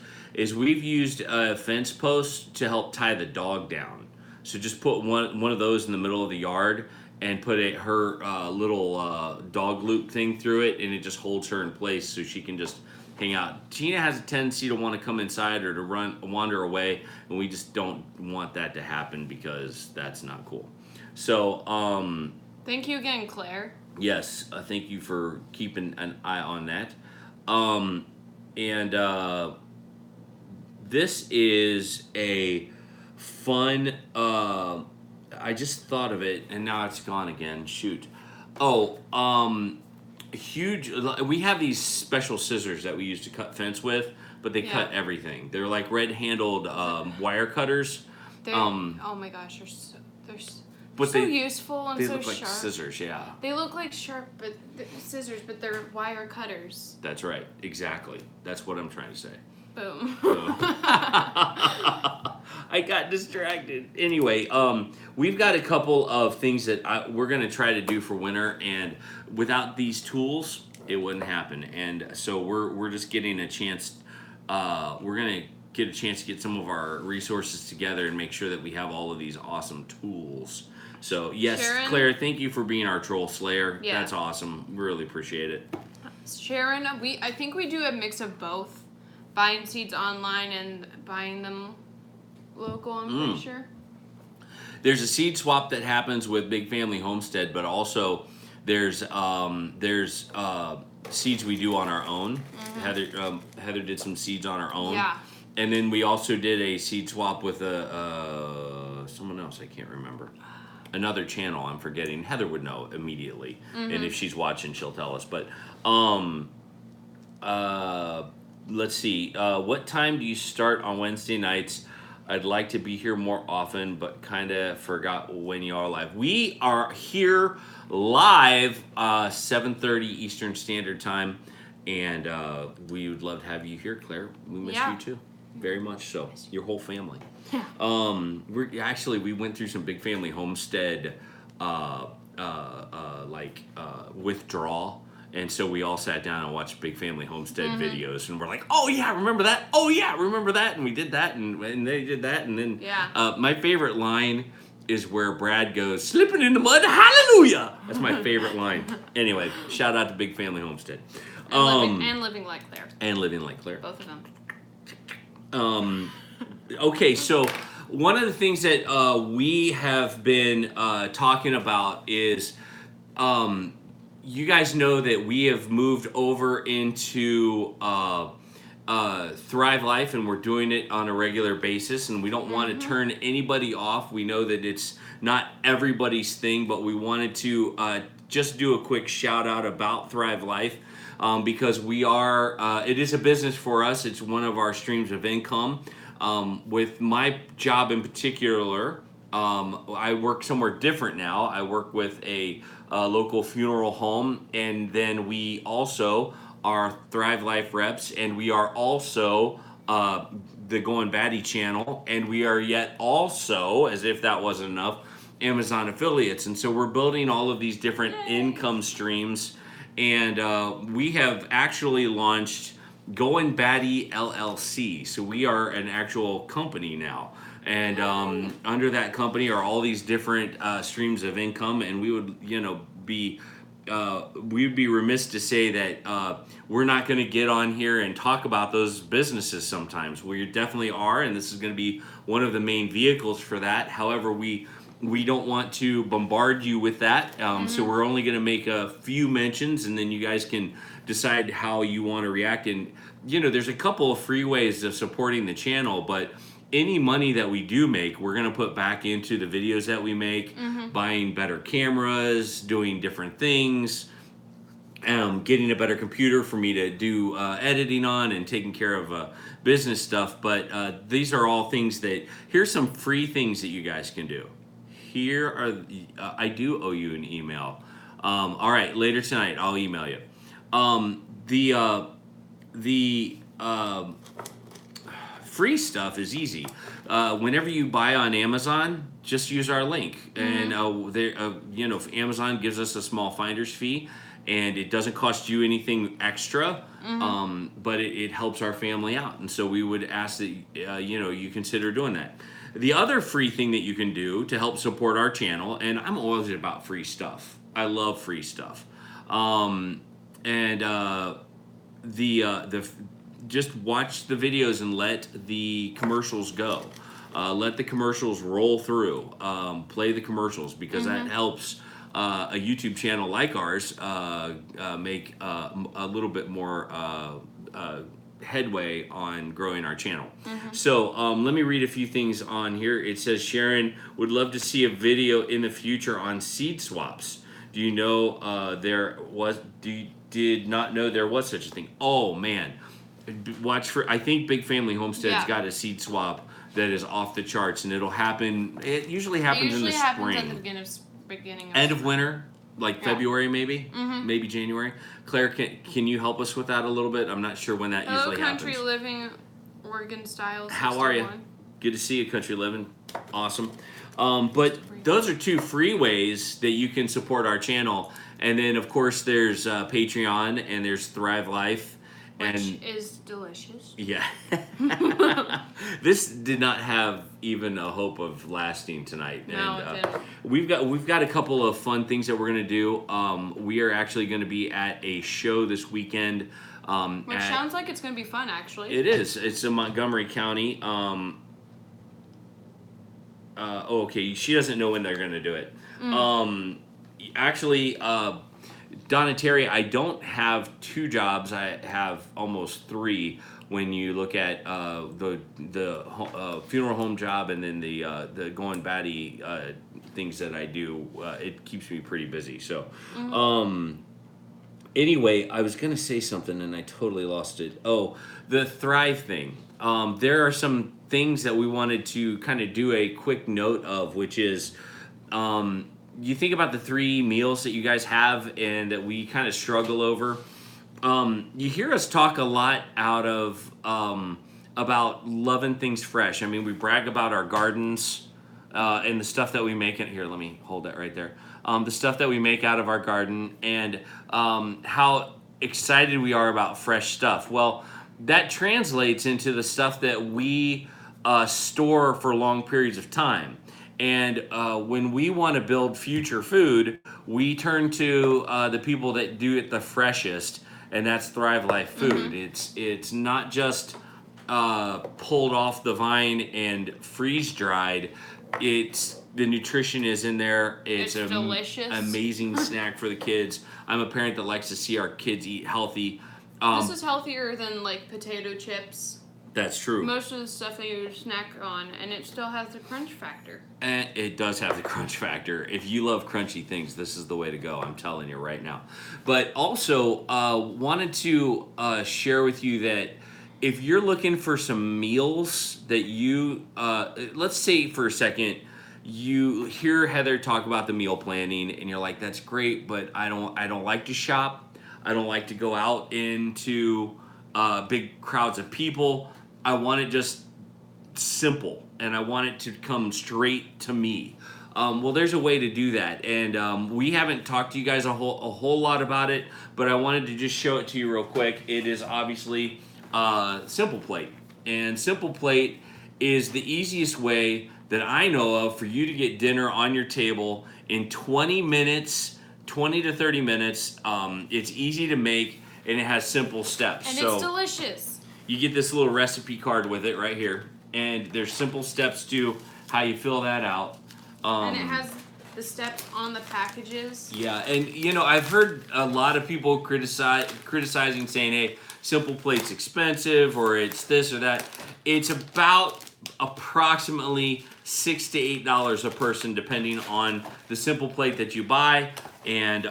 we've used a fence post to help tie the dog down. So just put one of those in the middle of the yard and put her little dog loop thing through it, and it just holds her in place so she can just hang out. Tina has a tendency to want to come inside or to wander away, and we just don't want that to happen because that's not cool. So, thank you again, Claire. Yes, thank you for keeping an eye on that. This is a fun, I just thought of it, and now it's gone again. Shoot. Huge. We have these special scissors that we use to cut fence with, but they cut everything. They're like red-handled wire cutters. Oh my gosh, they're so useful and so sharp. They look like scissors, yeah. They look like scissors, but they're wire cutters. That's right, exactly. That's what I'm trying to say. Boom. I got distracted. Anyway, we've got a couple of things that we're going to try to do for winter, and without these tools, it wouldn't happen. And so we're just getting a chance. We're going to get a chance to get some of our resources together and make sure that we have all of these awesome tools. So yes, Sharon, Claire, thank you for being our troll slayer. Yeah. That's awesome. Really appreciate it. Sharon, I think we do a mix of both. Buying seeds online and buying them local, I'm pretty sure. there's a seed swap that happens with Big Family Homestead, but also there's seeds we do on our own. Heather did some seeds on her own. Yeah. And then we also did a seed swap with someone else, I can't remember. Another channel I'm forgetting. Heather would know immediately. And if she's watching, she'll tell us. But let's see. What time do you start on Wednesday nights? I'd like to be here more often, but kind of forgot when you are live. We are here live 7:30 Eastern Standard Time. And we would love to have you here, Claire. We miss you too. Very much so. Your whole family. We went through some Big Family Homestead withdrawal, and so we all sat down and watched Big Family Homestead videos, and we're like, oh yeah, remember that? Oh yeah, remember that? And we did that, and they did that, and then my favorite line is where Brad goes, slipping in the mud, hallelujah! That's my favorite line. Anyway, shout out to Big Family Homestead. And living like Claire. And living like Claire. Both of them. Okay, so one of the things that we have been talking about is you guys know that we have moved over into Thrive Life, and we're doing it on a regular basis, and we don't want to turn anybody off. We know that it's not everybody's thing, but we wanted to just do a quick shout out about Thrive Life. Because we are, it is a business for us. It's one of our streams of income. With my job in particular, I work somewhere different now. I work with a local funeral home, and then we also are Thrive Life reps, and we are also the Goin Batty channel, and we are yet also, as if that wasn't enough, Amazon affiliates. And so we're building all of these different income streams. And we have actually launched Goin Batty LLC. So we are an actual company now. And under that company are all these different streams of income. And we would, we would be remiss to say that we're not going to get on here and talk about those businesses sometimes. We definitely are, and this is going to be one of the main vehicles for that. However, we don't want to bombard you with that, so we're only going to make a few mentions, and then you guys can decide how you want to react. And there's a couple of free ways of supporting the channel, but any money that we do make, we're going to put back into the videos that we make, buying better cameras, doing different things, getting a better computer for me to do editing on, and taking care of business stuff. But these are all things that, here's some free things that you guys can do. Here are, I do owe you an email. All right, later tonight, I'll email you. The free stuff is easy. Whenever you buy on Amazon, just use our link. And, Amazon gives us a small finder's fee, and it doesn't cost you anything extra, but it helps our family out. And so we would ask that, you consider doing that. The other free thing that you can do to help support our channel, and I'm always about free stuff. I love free stuff. Just watch the videos and let the commercials go. Let the commercials roll through. Play the commercials, because that helps a YouTube channel like ours make a little bit more headway on growing our channel. So let me read a few things on here. It says, Sharon would love to see a video in the future on seed swaps. Do you know did not know there was such a thing? Oh man, watch for, I think Big Family Homestead's got a seed swap that is off the charts, and it'll happen, it usually happens in the spring. At the beginning of end of winter. Like February, maybe? Maybe January. Claire, can you help us with that a little bit? I'm not sure when that usually happens. Country Living, Oregon Style 61. How are you? Good to see you, Country Living. Awesome. But those are two free ways that you can support our channel. And then, of course, there's Patreon, and there's Thrive Life. Which is delicious. Yeah. This did not have even a hope of lasting tonight. No, and, it didn't. We've got a couple of fun things that we're going to do. We are actually going to be at a show this weekend. Which sounds like it's going to be fun, actually. It is. It's in Montgomery County. okay, she doesn't know when they're going to do it. Actually, Donna Terry, I don't have 2 jobs. I have almost 3 when you look at the funeral home job and then the Goin Batty things that I do. It keeps me pretty busy. So, anyway, I was going to say something and I totally lost it. Oh, the Thrive thing. There are some things that we wanted to kind of do a quick note of, which is you think about the 3 meals that you guys have and that we kind of struggle over. You hear us talk a lot out of about loving things fresh. I mean, we brag about our gardens and the stuff that we make. Here, let me hold that right there. The stuff that we make out of our garden and how excited we are about fresh stuff. Well, that translates into the stuff that we store for long periods of time. And when we want to build future food, we turn to the people that do it the freshest, and that's Thrive Life Food. It's not just pulled off the vine and freeze dried. It's the nutrition is in there. It's a delicious, amazing snack for the kids. I'm a parent that likes to see our kids eat healthy. This is healthier than like potato chips. That's true. Most of the stuff that you snack on, and it still has the crunch factor. And it does have the crunch factor. If you love crunchy things, this is the way to go. I'm telling you right now. But also, wanted to share with you that if you're looking for some meals that you, let's say for a second, you hear Heather talk about the meal planning, and you're like, "That's great, but I don't like to shop. I don't like to go out into big crowds of people. I want it just simple, and I want it to come straight to me." Well, there's a way to do that, and we haven't talked to you guys a whole lot about it, but I wanted to just show it to you real quick. It is obviously Simple Plate, and Simple Plate is the easiest way that I know of for you to get dinner on your table in 20 minutes, 20 to 30 minutes. It's easy to make, and it has simple steps. And it's delicious. You get this little recipe card with it right here, and there's simple steps to how you fill that out. And it has the steps on the packages. Yeah, and you know, I've heard a lot of people criticizing, saying, "Hey, Simple Plate's expensive," or "It's this or that." It's about approximately $6 to $8 a person, depending on the Simple Plate that you buy, and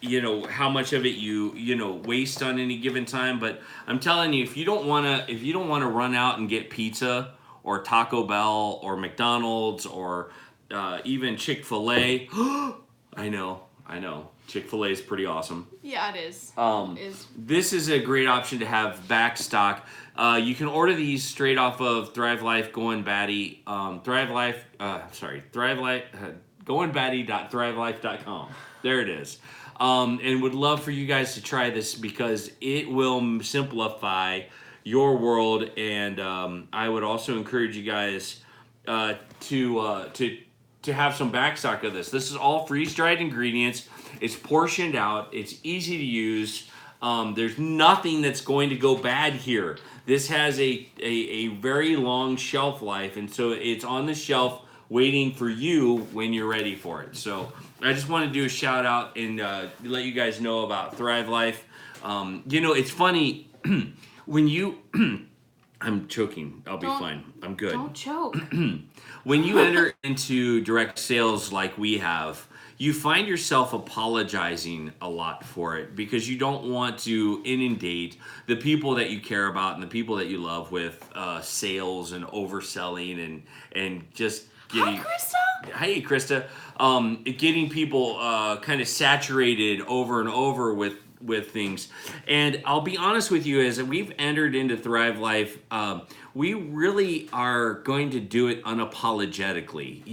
you know how much of it you waste on any given time. But I'm telling you, if you don't wanna run out and get pizza or Taco Bell or McDonald's or even Chick-fil-A, I know, Chick-fil-A is pretty awesome. Yeah, it is. This is a great option to have back stock. You can order these straight off of Thrive Life Goin Batty. goinbatty.thrivelife.com. There it is. And would love for you guys to try this because it will simplify your world. And I would also encourage you guys to have some backstock of this. This is all freeze-dried ingredients. It's portioned out. It's easy to use. There's nothing that's going to go bad here. This has a very long shelf life, and so it's on the shelf waiting for you when you're ready for it. So I just want to do a shout out and let you guys know about Thrive Life. It's funny when you I'm choking. I'll be fine. I'm good. Don't choke. When you enter into direct sales like we have, you find yourself apologizing a lot for it because you don't want to inundate the people that you care about and the people that you love with sales and overselling and just getting... Hi, Krista! Hey, Krista. Getting people kind of saturated over and over with things. And I'll be honest with you, as we've entered into Thrive Life, we really are going to do it unapologetically.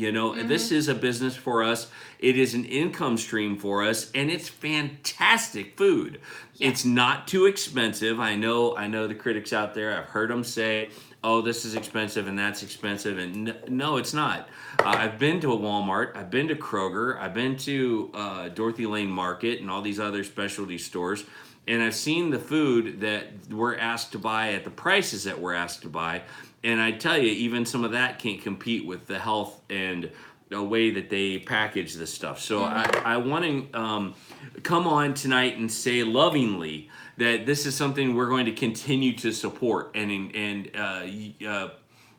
This is a business for us. It is an income stream for us, and it's fantastic food. Yeah. It's not too expensive. I know the critics out there, I've heard them say, "Oh, this is expensive and that's expensive," and no, it's not. I've been to a Walmart, I've been to Kroger, I've been to Dorothy Lane Market and all these other specialty stores, and I've seen the food that we're asked to buy at the prices that we're asked to buy, And I tell you, even some of that can't compete with the health and the way that they package this stuff. So I want to come on tonight and say lovingly that this is something we're going to continue to support and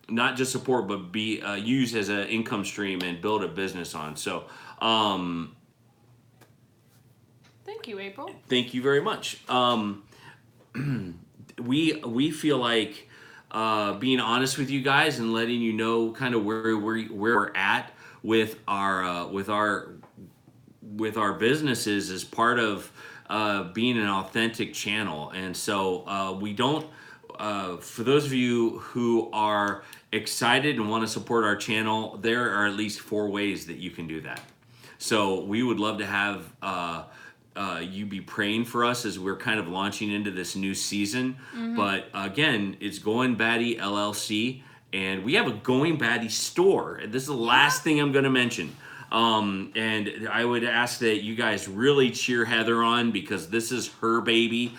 not just support, but be used as an income stream and build a business on. So thank you, April. thank you very much. We feel like being honest with you guys and letting you know kind of where we're at with our businesses is part of being an authentic channel. And so we don't, for those of you who are excited and want to support our channel, there are at least 4 ways that you can do that. So we would love to have you be praying for us as we're kind of launching into this new season. But again, it's Goin Batty LLC, and we have a Goin Batty store. This is the last thing I'm going to mention. And I would ask that you guys really cheer Heather on, because this is her baby.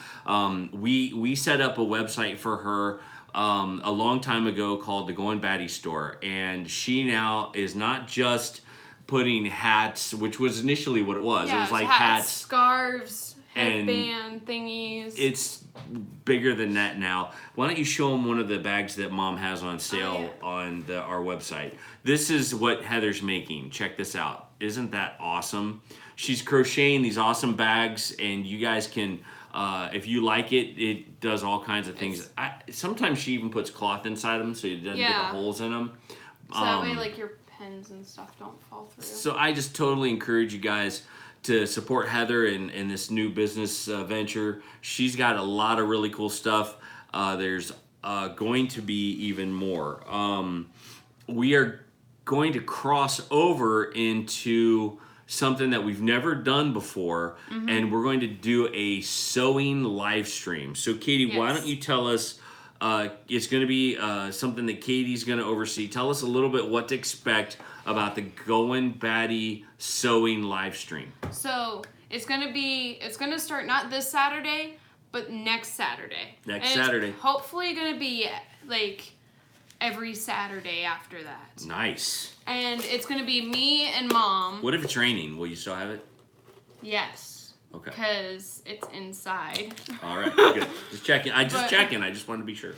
We set up a website for her a long time ago called the Goin Batty store, and she now is not just putting hats, which was initially what it was. Yeah, it was like hats, scarves, and headband thingies. It's bigger than that now. Why don't you show them one of the bags that Mom has on sale on our website? This is what Heather's making. Check this out. Isn't that awesome? She's crocheting these awesome bags, and you guys can, if you like it, it does all kinds of things. Sometimes she even puts cloth inside them so it doesn't get the holes in them. So that way, like, your pens and stuff don't fall through. So I just totally encourage you guys to support Heather in this new business venture. She's got a lot of really cool stuff. There's going to be even more. We are going to cross over into something that we've never done before, and we're going to do a sewing live stream. So Katie, why don't you tell us, it's going to be something that Katie's going to oversee. Tell us a little bit what to expect about the Goin Batty sewing live stream. So it's going to start not this Saturday, but next Saturday. Saturday. It's hopefully going to be like every Saturday after that. Nice. And it's going to be me and Mom. What if it's raining? Will you still have it? Yes. Okay. Because it's inside. All right. Good. Just checking. I just wanted to be sure.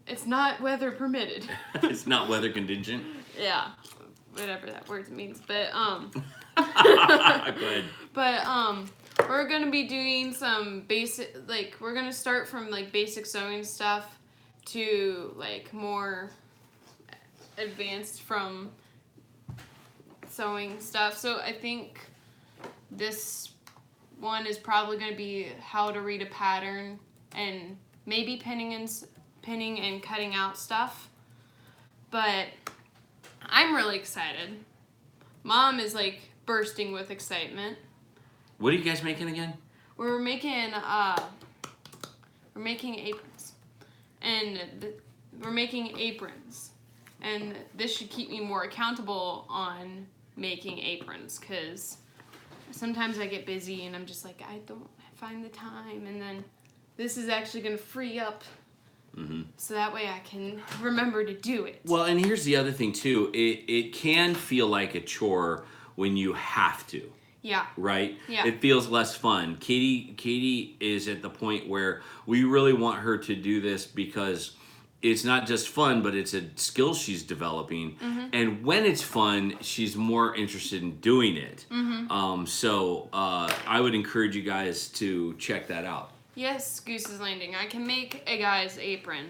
It's not weather permitted. It's not weather contingent. Yeah. Whatever that word means. But Go ahead. But we're gonna be doing some basic, like, we're gonna start from like basic sewing stuff to like more advanced from sewing stuff. So I think this one is probably gonna be how to read a pattern and maybe pinning and cutting out stuff. But I'm really excited. Mom is like bursting with excitement. What are you guys making again? We're making aprons, and we're making aprons, and this should keep me more accountable on making aprons, because sometimes I get busy and I'm just like, I don't find the time, and then this is actually going to free up. So that way I can remember to do it. Well, and here's the other thing too. It can feel like a chore when you have to. Yeah. Right? Yeah. It feels less fun. Katie is at the point where we really want her to do this because it's not just fun, but it's a skill she's developing. And when it's fun, she's more interested in doing it. So I would encourage you guys to check that out. Yes, Goose's Landing. I can make a guy's apron.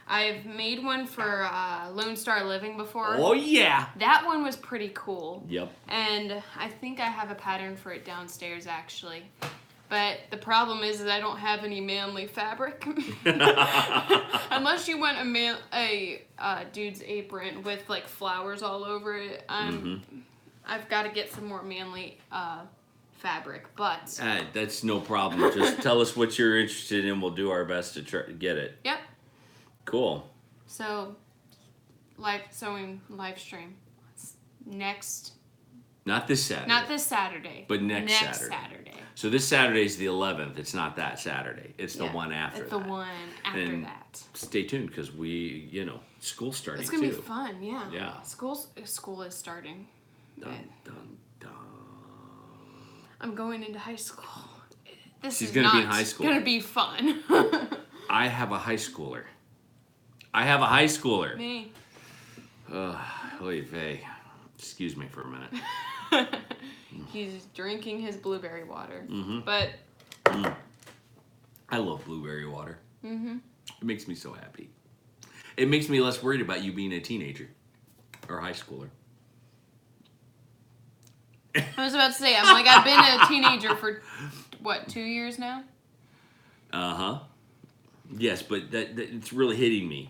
I've made one for Lone Star Living before. Oh, yeah. That one was pretty cool. Yep. And I think I have a pattern for it downstairs, actually. But the problem is that I don't have any manly fabric. Unless you want a dude's apron with, like, flowers all over it. I've got to get some more manly fabric, but... that's no problem. Just tell us what you're interested in. We'll do our best to try to get it. Yep. Cool. So, sewing live stream. It's next Not this Saturday. Not this Saturday. But next Saturday. So this Saturday is the 11th. It's not that Saturday. It's the one after it's that. the one after that. Stay tuned because school's starting It's going to too. be fun, yeah. Yeah. School is starting. Dun, dun, dun. I'm going into high school. She's going to be in high school. It's going to be fun. I have a high schooler. Me. Oy vey. Excuse me for a minute. He's drinking his blueberry water. Mm-hmm. But I love blueberry water. Mm-hmm. It makes me so happy. It makes me less worried about you being a teenager or high schooler. I was about to say, I've been a teenager for, 2 years now? Uh-huh. Yes, but that it's really hitting me.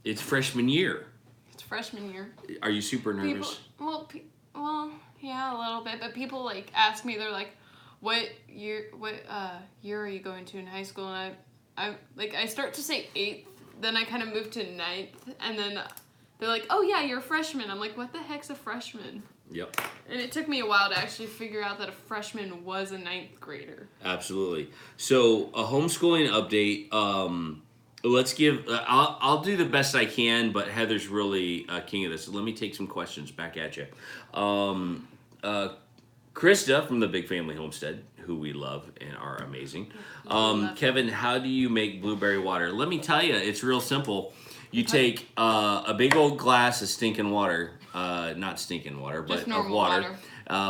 It's freshman year. It's freshman year. Are you super nervous? Well, yeah, a little bit. But people ask me, they're like, "What year are you going to in high school?" And I start to say 8th, then I kind of move to 9th, and then they're like, "Oh yeah, you're a freshman." I'm like, "What the heck's a freshman?" Yep. And it took me a while to actually figure out that a freshman was a 9th grader. Absolutely. So a homeschooling update. Let's give. I'll do the best I can, but Heather's really king of this. So let me take some questions back at you. Krista from the Big Family Homestead, who we love and are amazing. Kevin, how do you make blueberry water? Let me tell you, it's real simple. You take a big old glass of stinking water, not stinking water, but of water.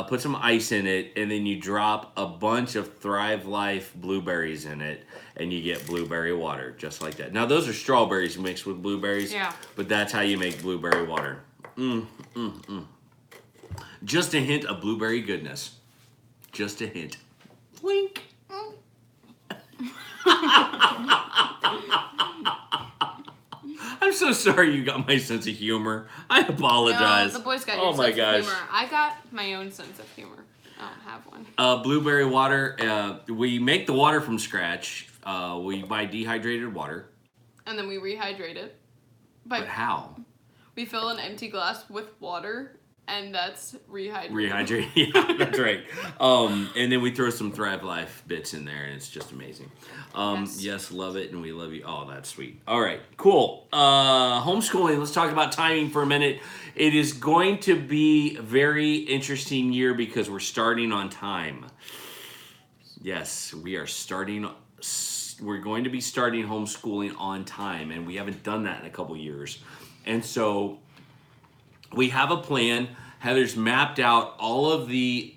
Put some ice in it, and then you drop a bunch of Thrive Life blueberries in it, and you get blueberry water, just like that. Now, those are strawberries mixed with blueberries, but that's how you make blueberry water. Just a hint of blueberry goodness. Just a hint. Wink. I'm so sorry you got my sense of humor. I apologize. No, the boys got your sense of humor. I got my own sense of humor. I don't have one. Blueberry water. We make the water from scratch. We buy dehydrated water. And then we rehydrate it. But how? We fill an empty glass with water, and that's rehydrated. Rehydrate, yeah, that's right. And then we throw some Thrive Life bits in there, and it's just amazing. Yes, love it, and we love you. Oh, that's sweet. All right, cool. Homeschooling, let's talk about timing for a minute. It is going to be a very interesting year because we're starting on time. Yes, we're going to be starting homeschooling on time, and we haven't done that in a couple years. And so we have a plan. Heather's mapped out all of the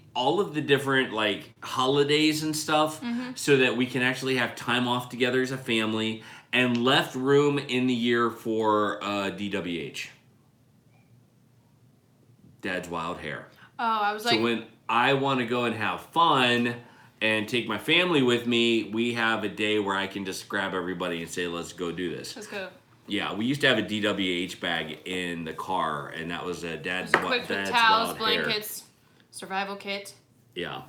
different holidays and stuff so that we can actually have time off together as a family, and left room in the year for DWH. Dad's Wild Hair. Oh, I was like... So when I want to go and have fun and take my family with me, we have a day where I can just grab everybody and say, let's go do this. Let's go. Yeah, we used to have a DWH bag in the quick and that was Dad's with Dad's towels, Wild blankets, Hair. Survival kit. Yeah.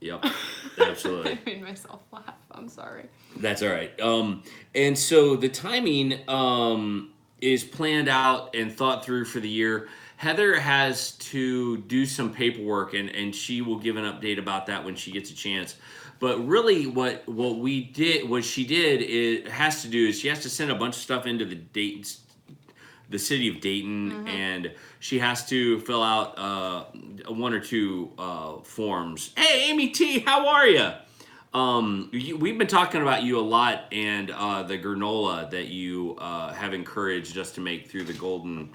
Yep. Absolutely. I made myself laugh. I'm sorry. That's all right. And so the timing is planned out and thought through for the year. Heather has to do some paperwork, and she will give an update about that when she gets a chance. But really, what she did has to send a bunch of stuff into the city of Dayton, and she has to fill out 1 or 2 forms. Hey, Amy T, how are you? We've been talking about you a lot, and the granola that you have encouraged us to make through the golden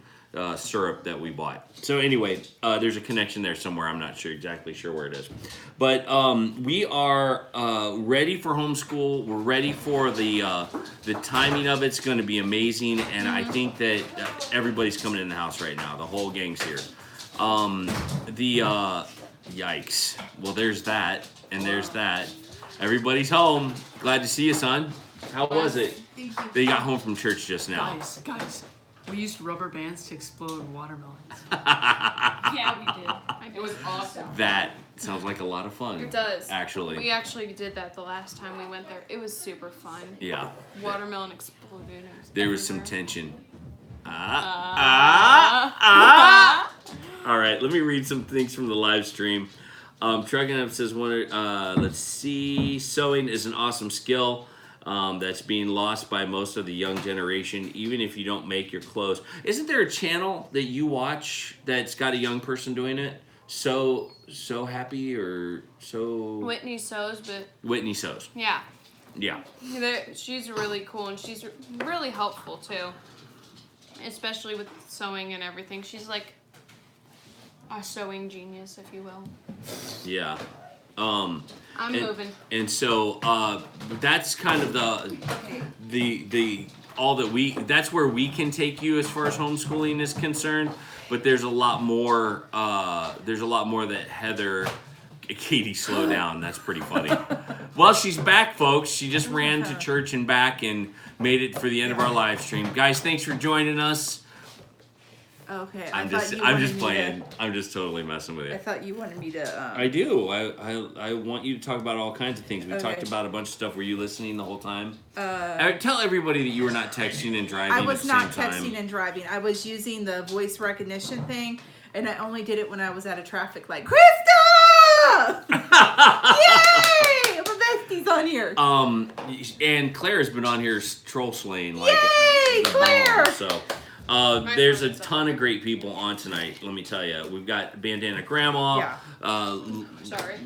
syrup that we bought. So anyway, there's a connection there somewhere. I'm not exactly sure where it is. But we are ready for homeschool. We're ready for the timing of it's going to be amazing. And I think that everybody's coming in the house right now. The whole gang's here. Yikes. Well, there's that. And there's that. Everybody's home. Glad to see you, son. How was it? Thank you. They got home from church just now. Guys. We used rubber bands to explode watermelons. Yeah, we did. It was awesome. That sounds like a lot of fun. It does. Actually. We actually did that the last time we went there. It was super fun. Yeah. Watermelon exploded. There was some tension. me read some things from the live stream. Trucking Up says, let's see. Sewing is an awesome skill that's being lost by most of the young generation, even if you don't make your clothes. Isn't there a channel that you watch that's got a young person doing it? So happy or so... Whitney sews, but... Whitney sews. Yeah. Yeah. She's really cool, and she's really helpful, too. Especially with sewing and everything. She's like a sewing genius, if you will. Yeah. I'm moving. And so that's kind of that's where we can take you as far as homeschooling is concerned. But there's a lot more. That Heather, Katie, slow down. That's pretty funny. Well, she's back, folks. She just ran to church and back and made it for the end of our live stream. Guys, thanks for joining us. Okay. I'm just playing. I'm just totally messing with you. I thought you wanted me to. I do. I want you to talk about all kinds of things. We talked about a bunch of stuff. Were you listening the whole time? Tell everybody that you were not texting and driving. I was not texting texting and driving. I was using the voice recognition thing, and I only did it when I was at a traffic light. Krista! Yay! My bestie's on here. And Claire's been on here troll slaying like Yay, Claire! So. There's a ton of great people on tonight, let me tell you. We've got Bandana Grandma,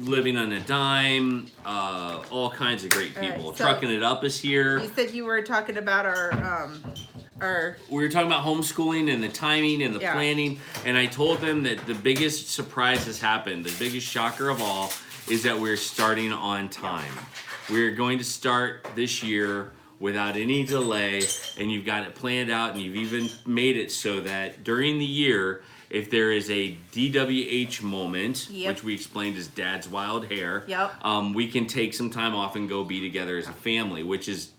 Living on a Dime, all kinds of great people. Right, so Trucking It Up is here. You said you were talking about our We were talking about homeschooling and the timing and the planning, and I told them that the biggest surprise has happened. The biggest shocker of all is that we're starting on time. We're going to start this year without any delay, and you've got it planned out, and you've even made it so that during the year, if there is a DWH moment, which we explained as Dad's Wild Hair, we can take some time off and go be together as a family, which is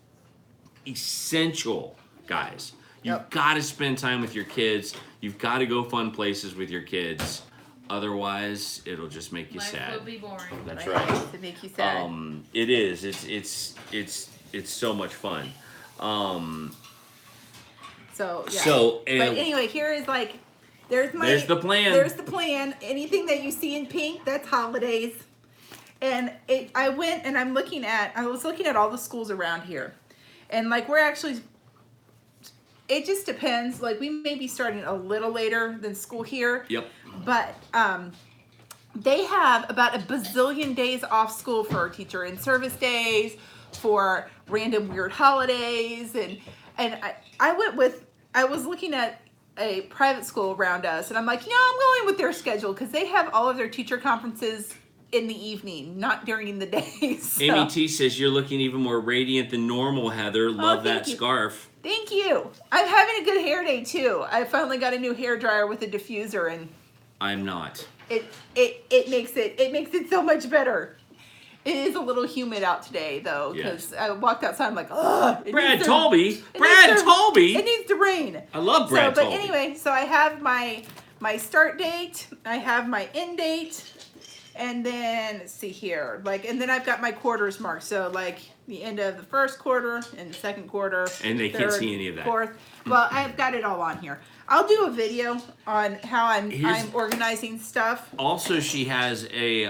essential, guys. You've got to spend time with your kids. You've got to go fun places with your kids. Otherwise, it'll just make you sad. Life will be boring. That's right. To make you sad. It is. It's so much fun. So but anyway, here is like, there's the plan. There's the plan. Anything that you see in pink, that's holidays. And I was looking at all the schools around here, and like it just depends. Like we may be starting a little later than school here. Yep. But they have about a bazillion days off school for teacher in service days, for random weird holidays, and I was looking at a private school around us, and I'm like, no, I'm going with their schedule because they have all of their teacher conferences in the evening, not during the day. So. Amy T says you're looking even more radiant than normal, Heather. Love that scarf. Thank you. I'm having a good hair day too. I finally got a new hair dryer with a diffuser, and I'm not. It makes it so much better. It is a little humid out today, though, because I walked outside. I'm like, ugh. Brad Tolby. It needs to rain. I love Brad Tolby. But anyway, so I have my start date. I have my end date, and then let's see here, and then I've got my quarters marked. So like the end of the first quarter and the second quarter. And they can't see any of that. Fourth. Well, I've got it all on here. I'll do a video on how I'm organizing stuff. Also, she has a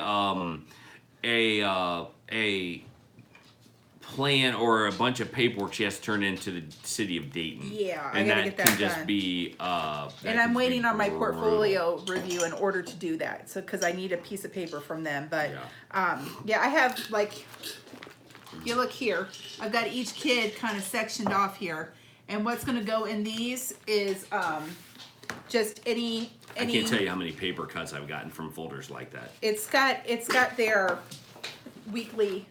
plan or a bunch of paperwork she has to turn into the city of Dayton. Yeah, and I gotta get that can done. just be. And I'm waiting on my portfolio review in order to do that. So because I need a piece of paper from them, but I have you look here. I've got each kid kind of sectioned off here, and what's going to go in these is just any. I can't tell you how many paper cuts I've gotten from folders like that. It's got their weekly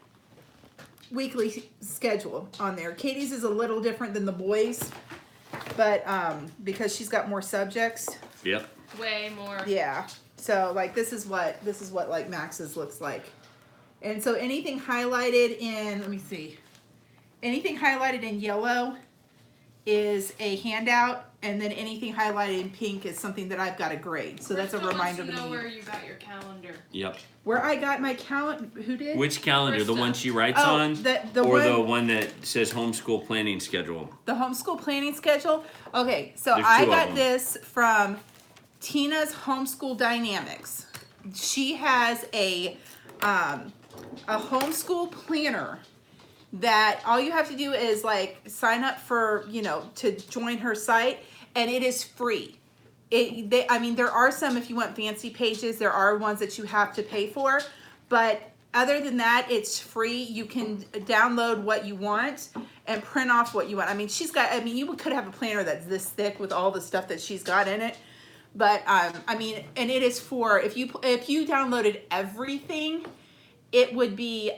schedule on there. Katie's is a little different than the boys, but because she's got more subjects. Yep. Way more. Yeah. So like this is what like Max's looks like. And so anything highlighted in, let me see. Anything highlighted in yellow is a handout, and then anything highlighted in pink is something that I've got to grade. So that's a reminder to me. Where you got your calendar. Yep. Where I got my calendar, who did? Which calendar? Presto. The one she writes on? The one that says homeschool planning schedule? The homeschool planning schedule? Okay, so I got this from Tina's Homeschool Dynamics. She has a homeschool planner that all you have to do is like sign up for, to join her site, and it is free. I mean, there are some, if you want fancy pages, there are ones that you have to pay for, but other than that, it's free. You can download what you want and print off what you want. I mean, you could have a planner that's this thick with all the stuff that she's got in it. But, I mean, and it is for, if you downloaded everything, it would be,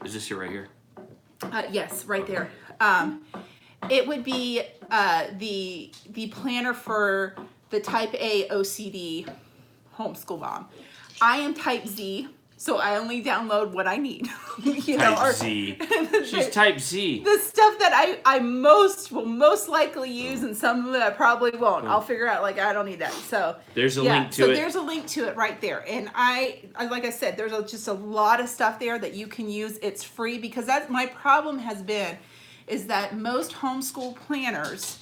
Is this it right here? yes, right there. It would be, the planner for the type A OCD homeschool mom. I am type Z, so I only download what I need. Type Z. She's type Z. The stuff that I will most likely use, and some of it I probably won't. I'll figure out, like, I don't need that. So there's a link to it. So there's a link to it right there. And I like I said, there's just a lot of stuff there that you can use. It's free, because that's my problem has been, is that most homeschool planners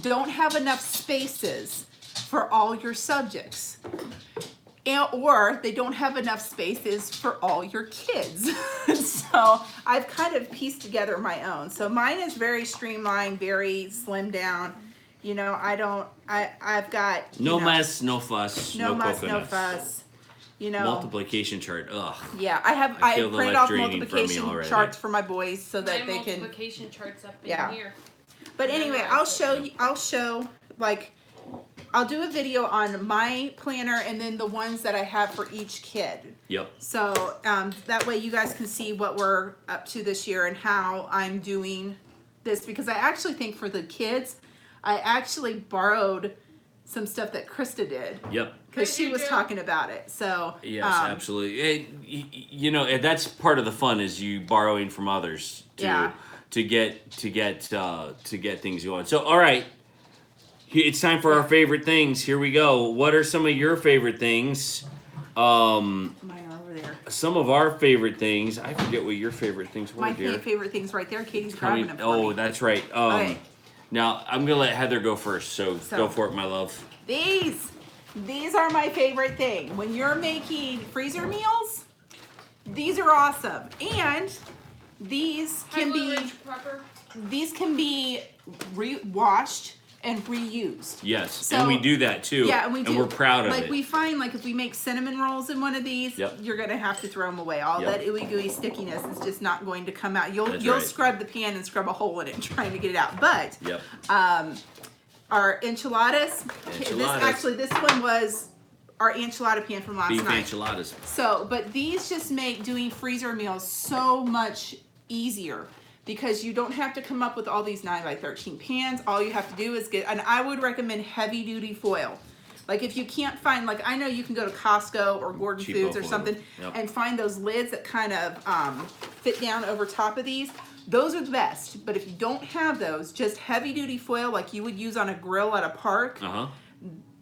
don't have enough spaces for all your subjects. Or they don't have enough spaces for all your kids. So I've kind of pieced together my own. So mine is very streamlined, very slimmed down. I've got no mess, no fuss, no mess, no coconuts. fuss. Multiplication chart. Ugh. Yeah, I feel the printed life off draining multiplication from me charts for my boys so that My they can. multiplication charts up in Yeah. here. But anyway, I'll show like. I'll do a video on my planner and then the ones that I have for each kid. Yep. So that way you guys can see what we're up to this year and how I'm doing this, because I actually think for the kids, I actually borrowed some stuff that Krista did. Yep. Because she was talking about it. So yes, absolutely. That's part of the fun, is you borrowing from others to get things going. So all right. It's time for our favorite things. Here we go. What are some of your favorite things? Mine are over there. Some of our favorite things. I forget what your favorite things were, My dear. favorite things right there. Katie's grabbing them for me. That's right. Okay. Now, I'm going to let Heather go first, so go for it, my love. These are my favorite thing. When you're making freezer meals, these are awesome. And these can be washed and reused. Yes, So, and we do that too. Yeah, and we do. And we're proud of like, it. we find, like, if we make cinnamon rolls in one of these, you're going to have to throw them away. All that ooey gooey stickiness is just not going to come out. You'll right. scrub the pan and scrub a hole in it trying to get it out. But our enchiladas, this one was our enchilada pan from last Beef night. enchiladas. So, but these just make doing freezer meals so much easier, because you don't have to come up with all these 9x13 pans. All you have to do is and I would recommend heavy duty foil. Like, if you can't find, like, I know you can go to Costco or Gordon Cheapo Foods or foil. something and find those lids that kind of fit down over top of these. Those are the best. But if you don't have those, just heavy duty foil like you would use on a grill at a park.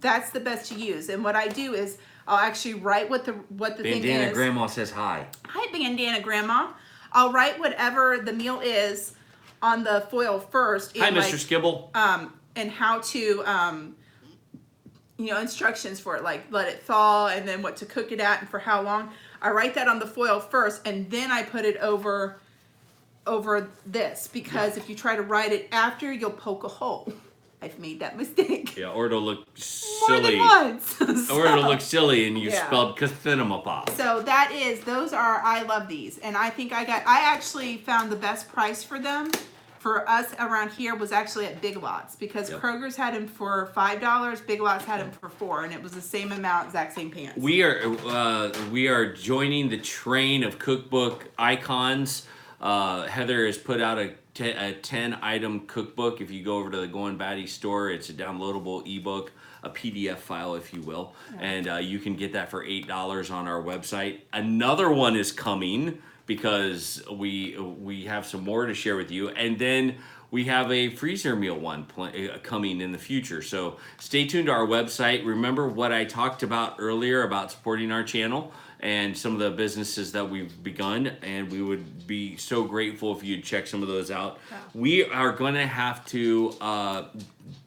That's the best to use. And what I do is I'll actually write what the thing is. Bandana Grandma says hi. Hi, Bandana Grandma. I'll write whatever the meal is on the foil first. Hi, Mr. Skibble. And how to, instructions for it, like let it thaw and then what to cook it at and for how long. I write that on the foil first, and then I put it over this, because if you try to write it after, you'll poke a hole. I've made that mistake. Yeah, or it'll look silly. More than once. Or it'll look silly and you spelled Cathinamapa. So I love these. And I think I actually found the best price for them for us around here was actually at Big Lots, because Kroger's had them for $5, Big Lots had them for $4, and it was the same amount, exact same pants. We are joining the train of cookbook icons. Heather has put out a 10-item cookbook. If you go over to the Goin Batty store, it's a downloadable ebook, a PDF file, if you will, and you can get that for $8 on our website. Another one is coming, because we have some more to share with you, and then we have a freezer meal one coming in the future. So stay tuned to our website. Remember what I talked about earlier about supporting our channel. and some of the businesses that we've begun, and we would be so grateful if you'd check some of those out. We are going to have to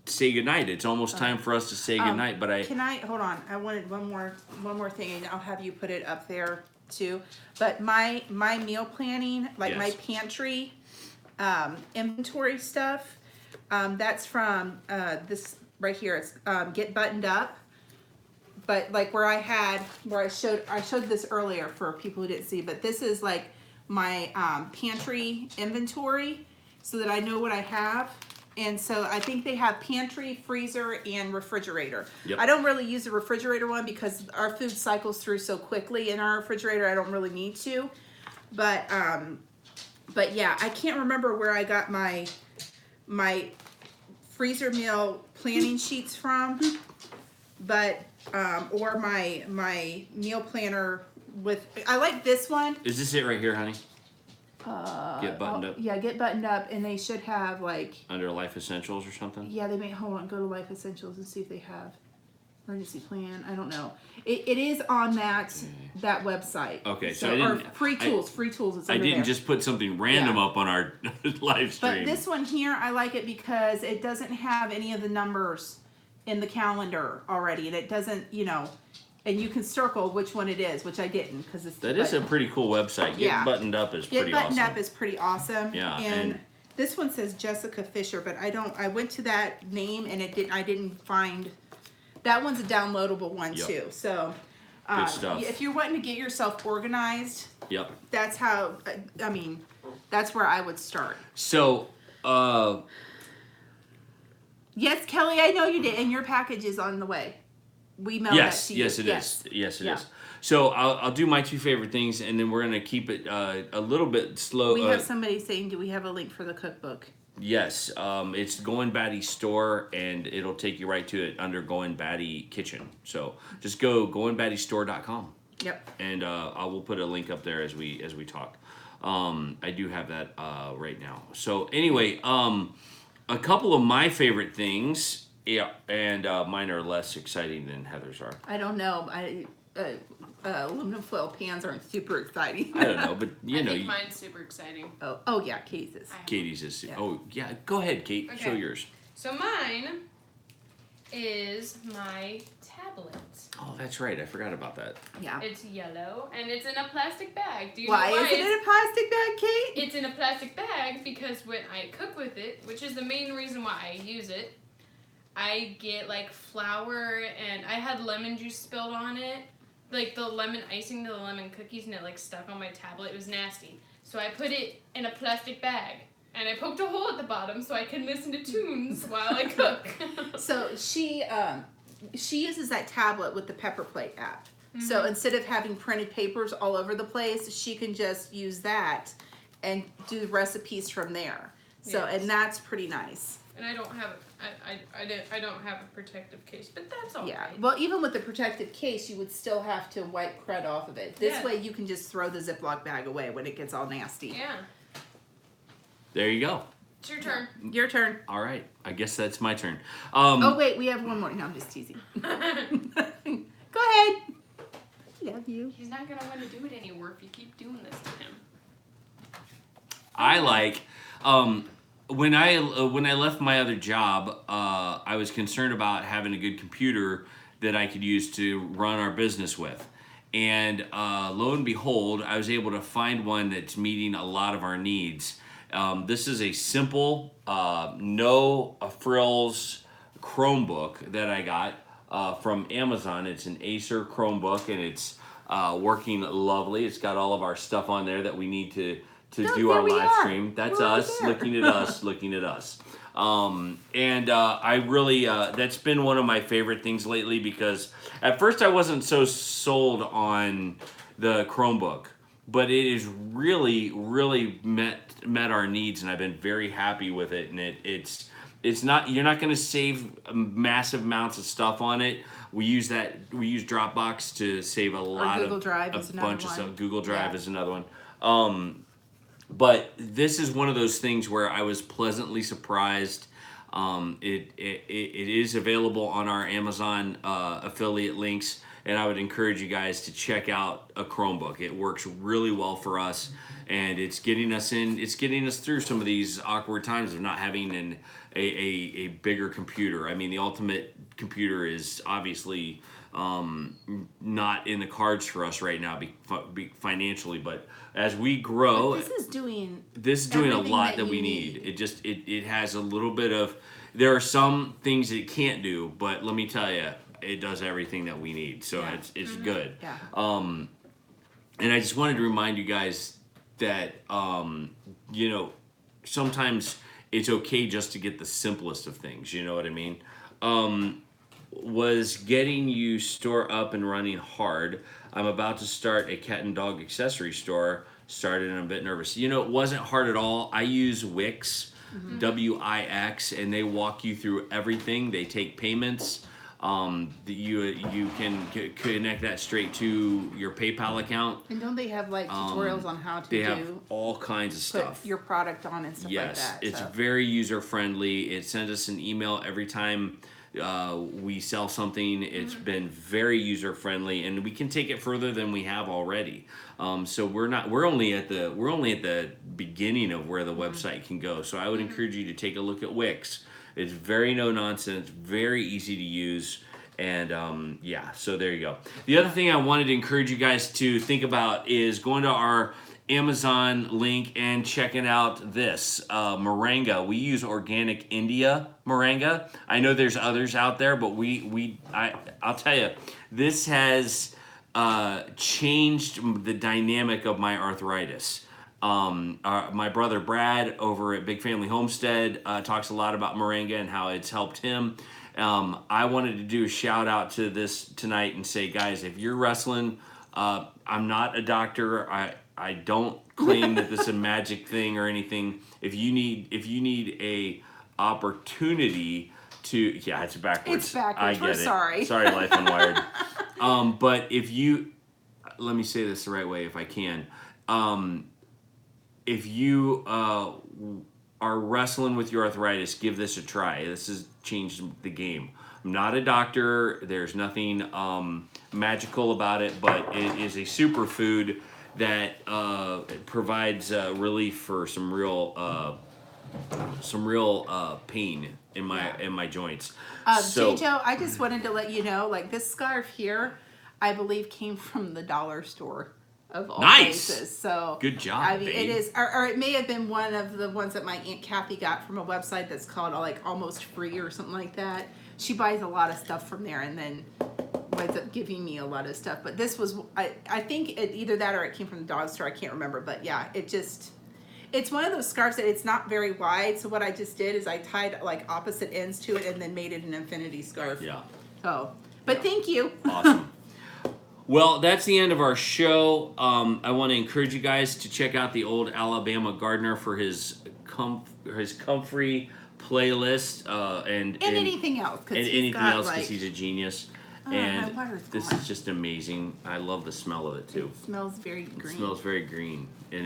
say goodnight. It's almost time for us to say goodnight, but Can I hold on? I wanted one more thing, and I'll have you put it up there too. But my meal planning, like my pantry inventory stuff, that's from this right here. It's Get Buttoned Up. But like where I showed this earlier for people who didn't see, but this is like my pantry inventory so that I know what I have. And so I think they have pantry, freezer, and refrigerator. Yep. I don't really use the refrigerator one because our food cycles through so quickly in our refrigerator. I don't really need to. But yeah, I can't remember where I got my freezer meal planning sheets from, but or my meal planner with. I like this one. is this it right here, honey? Get Buttoned Up. Yeah, Get Buttoned Up, and they should have like. Under Life Essentials or something? Yeah, they may, hold on, go to Life Essentials and see if they have emergency plan. I don't know. It is on that website. Okay, so or I didn't. free tools. It's I under didn't there. just put something random up on our live stream. But this one here, I like it because it doesn't have any of the numbers in the calendar already, and it doesn't, and you can circle which one it is, which I didn't because it's. That is a pretty cool website. Get Buttoned Up is pretty awesome. Get Buttoned Up is pretty awesome. Yeah, and this one says Jessica Fisher, but I went to that name and I didn't find. That one's a downloadable one too. So, good stuff. if you're wanting to get yourself organized, Yep. that's how. I mean, that's where I would start. So, yes, Kelly, I know you did, and your package is on the way. We mailed that to you. Yes, it is. Yes, it is. So I'll do my two favorite things, and then we're gonna keep it a little bit slow. We have somebody saying, "Do we have a link for the cookbook?" Yes, it's Goin Batty store, and it'll take you right to it under Goin Batty Kitchen. So just go goinbattystore.com. Yep. And I will put a link up there as we talk. I do have that right now. So anyway, a couple of my favorite things, and mine are less exciting than Heather's are. I don't know. Aluminum foil pans aren't super exciting. I don't know, but I think mine's super exciting. Oh yeah, Katie's is. Katie's is. Yeah. Oh yeah, go ahead, Kate. Okay. Show yours. So mine is my tablet. Oh, that's right. I forgot about that. Yeah. It's yellow and it's in a plastic bag. Do you Why know why is it in a plastic bag, Kate? It's in a plastic bag because when I cook with it, which is the main reason why I use it, I get like flour and I had lemon juice spilled on it. Like the lemon icing to the lemon cookies, and it like stuck on my tablet. It was nasty. So I put it in a plastic bag and I poked a hole at the bottom so I can listen to tunes while I cook. So she uses that tablet with the Pepper Plate app. Mm-hmm. So instead of having printed papers all over the place, she can just use that and do recipes from there. So Yes. and that's pretty nice. And I don't have I don't have a protective case, but that's all Yeah. right. Well, even with the protective case, you would still have to wipe crud off of it. This way, you can just throw the Ziploc bag away when it gets all nasty. Yeah. There you go. It's your turn. Your turn. All right. I guess that's my turn. Oh wait, we have one more. No, I'm just teasing. Go ahead. Love you. He's not gonna want to do it anymore if you keep doing this to him. I like when I left my other job, I was concerned about having a good computer that I could use to run our business with. And lo and behold, I was able to find one that's meeting a lot of our needs. This is a simple, no frills Chromebook that I got from Amazon. It's an Acer Chromebook, and it's working lovely. It's got all of our stuff on there that we need to do our live stream. That's us, looking at us, looking at us. I really, that's been one of my favorite things lately, because at first I wasn't so sold on the Chromebook, but it is really, really met our needs, and I've been very happy with it. And it's not, you're not going to save massive amounts of stuff on it. We use Dropbox to save a lot of, Google Drive is another bunch of one. stuff. Google Drive Yeah. is another one. But this is one of those things where I was pleasantly surprised. It is available on our Amazon affiliate links. and I would encourage you guys to check out a Chromebook. It works really well for us, and it's getting us through some of these awkward times of not having a bigger computer. I mean, the ultimate computer is obviously not in the cards for us right now financially, but as we grow, this is doing a lot that we need. It has a little bit of, there are some things it can't do, but let me tell you, it does everything that we need. So it's good. Yeah. And I just wanted to remind you guys that sometimes it's okay just to get the simplest of things. You know what I mean? Was getting you store up and running hard. I'm about to start a cat and dog accessory store. Started and I'm a bit nervous. It wasn't hard at all. I use Wix, Wix, and they walk you through everything. They take payments. You can connect that straight to your PayPal account. And don't they have like tutorials on how to They have all kinds of stuff. Put your product on and stuff like that. Yes, it's very user friendly. It sends us an email every time we sell something. It's been very user friendly, and we can take it further than we have already. So we're only at the beginning of where the website can go. So I would encourage you to take a look at Wix. It's very no nonsense, very easy to use, and so there you go. The other thing I wanted to encourage you guys to think about is going to our Amazon link and checking out this Moringa. We use organic India Moringa. I know there's others out there, but I'll tell you, this has changed the dynamic of my arthritis. My brother Brad over at Big Family Homestead talks a lot about Moringa and how it's helped him. I wanted to do a shout out to this tonight and say, guys, if you're wrestling, I'm not a doctor. I don't claim that this is a magic thing or anything. If you need a opportunity to, it's backwards. It's backwards. I get We're it. sorry. Sorry, Life Unwired. But if you, let me say this the right way if I can. If you are wrestling with your arthritis, give this a try. This has changed the game. I'm not a doctor. There's nothing magical about it, but it is a superfood that provides relief for some real pain in my joints. J-Jo, I just wanted to let you know, like this scarf here, I believe came from the dollar store of all places. So good job. I mean, babe. it is, or it may have been one of the ones that my Aunt Kathy got from a website that's called like Almost Free or something like that. She buys a lot of stuff from there and then winds up giving me a lot of stuff. But this was, I think either that or it came from the dog store. I can't remember. But yeah, it's one of those scarves that it's not very wide. So what I just did is I tied like opposite ends to it and then made it an infinity scarf. Yeah. So, but thank you. Awesome. Well, that's the end of our show. I want to encourage you guys to check out the Old Alabama Gardener for his comfrey playlist and anything else. And anything else because he's a genius. And my water's this gone. is just amazing. I love the smell of it too. It smells very green. It smells very green, and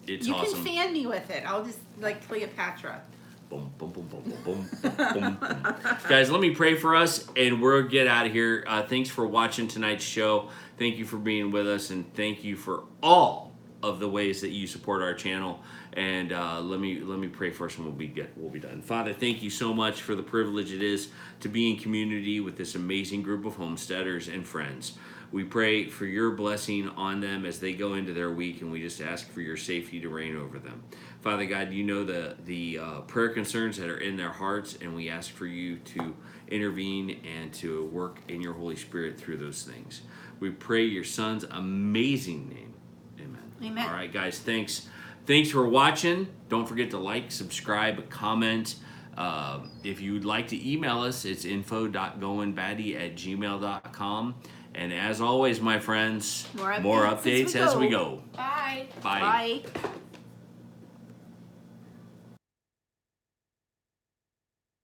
it's you awesome. You can fan me with it. I'll just like Cleopatra. Boom, boom, boom, boom, boom, boom, boom, boom. Guys, let me pray for us, and we'll get out of here. Thanks for watching tonight's show. Thank you for being with us, and thank you for all of the ways that you support our channel. And let me pray first, and we'll be done. Father, thank you so much for the privilege it is to be in community with this amazing group of homesteaders and friends. We pray for your blessing on them as they go into their week, and we just ask for your safety to reign over them. Father God, you know the prayer concerns that are in their hearts, and we ask for you to intervene and to work in your Holy Spirit through those things. We pray your Son's amazing name. Amen. Amen. All right, guys, thanks. Thanks for watching. Don't forget to like, subscribe, comment. If you'd like to email us, it's info.goinbatty@gmail.com. And as always, my friends, more updates as we go. Bye. Bye. Bye.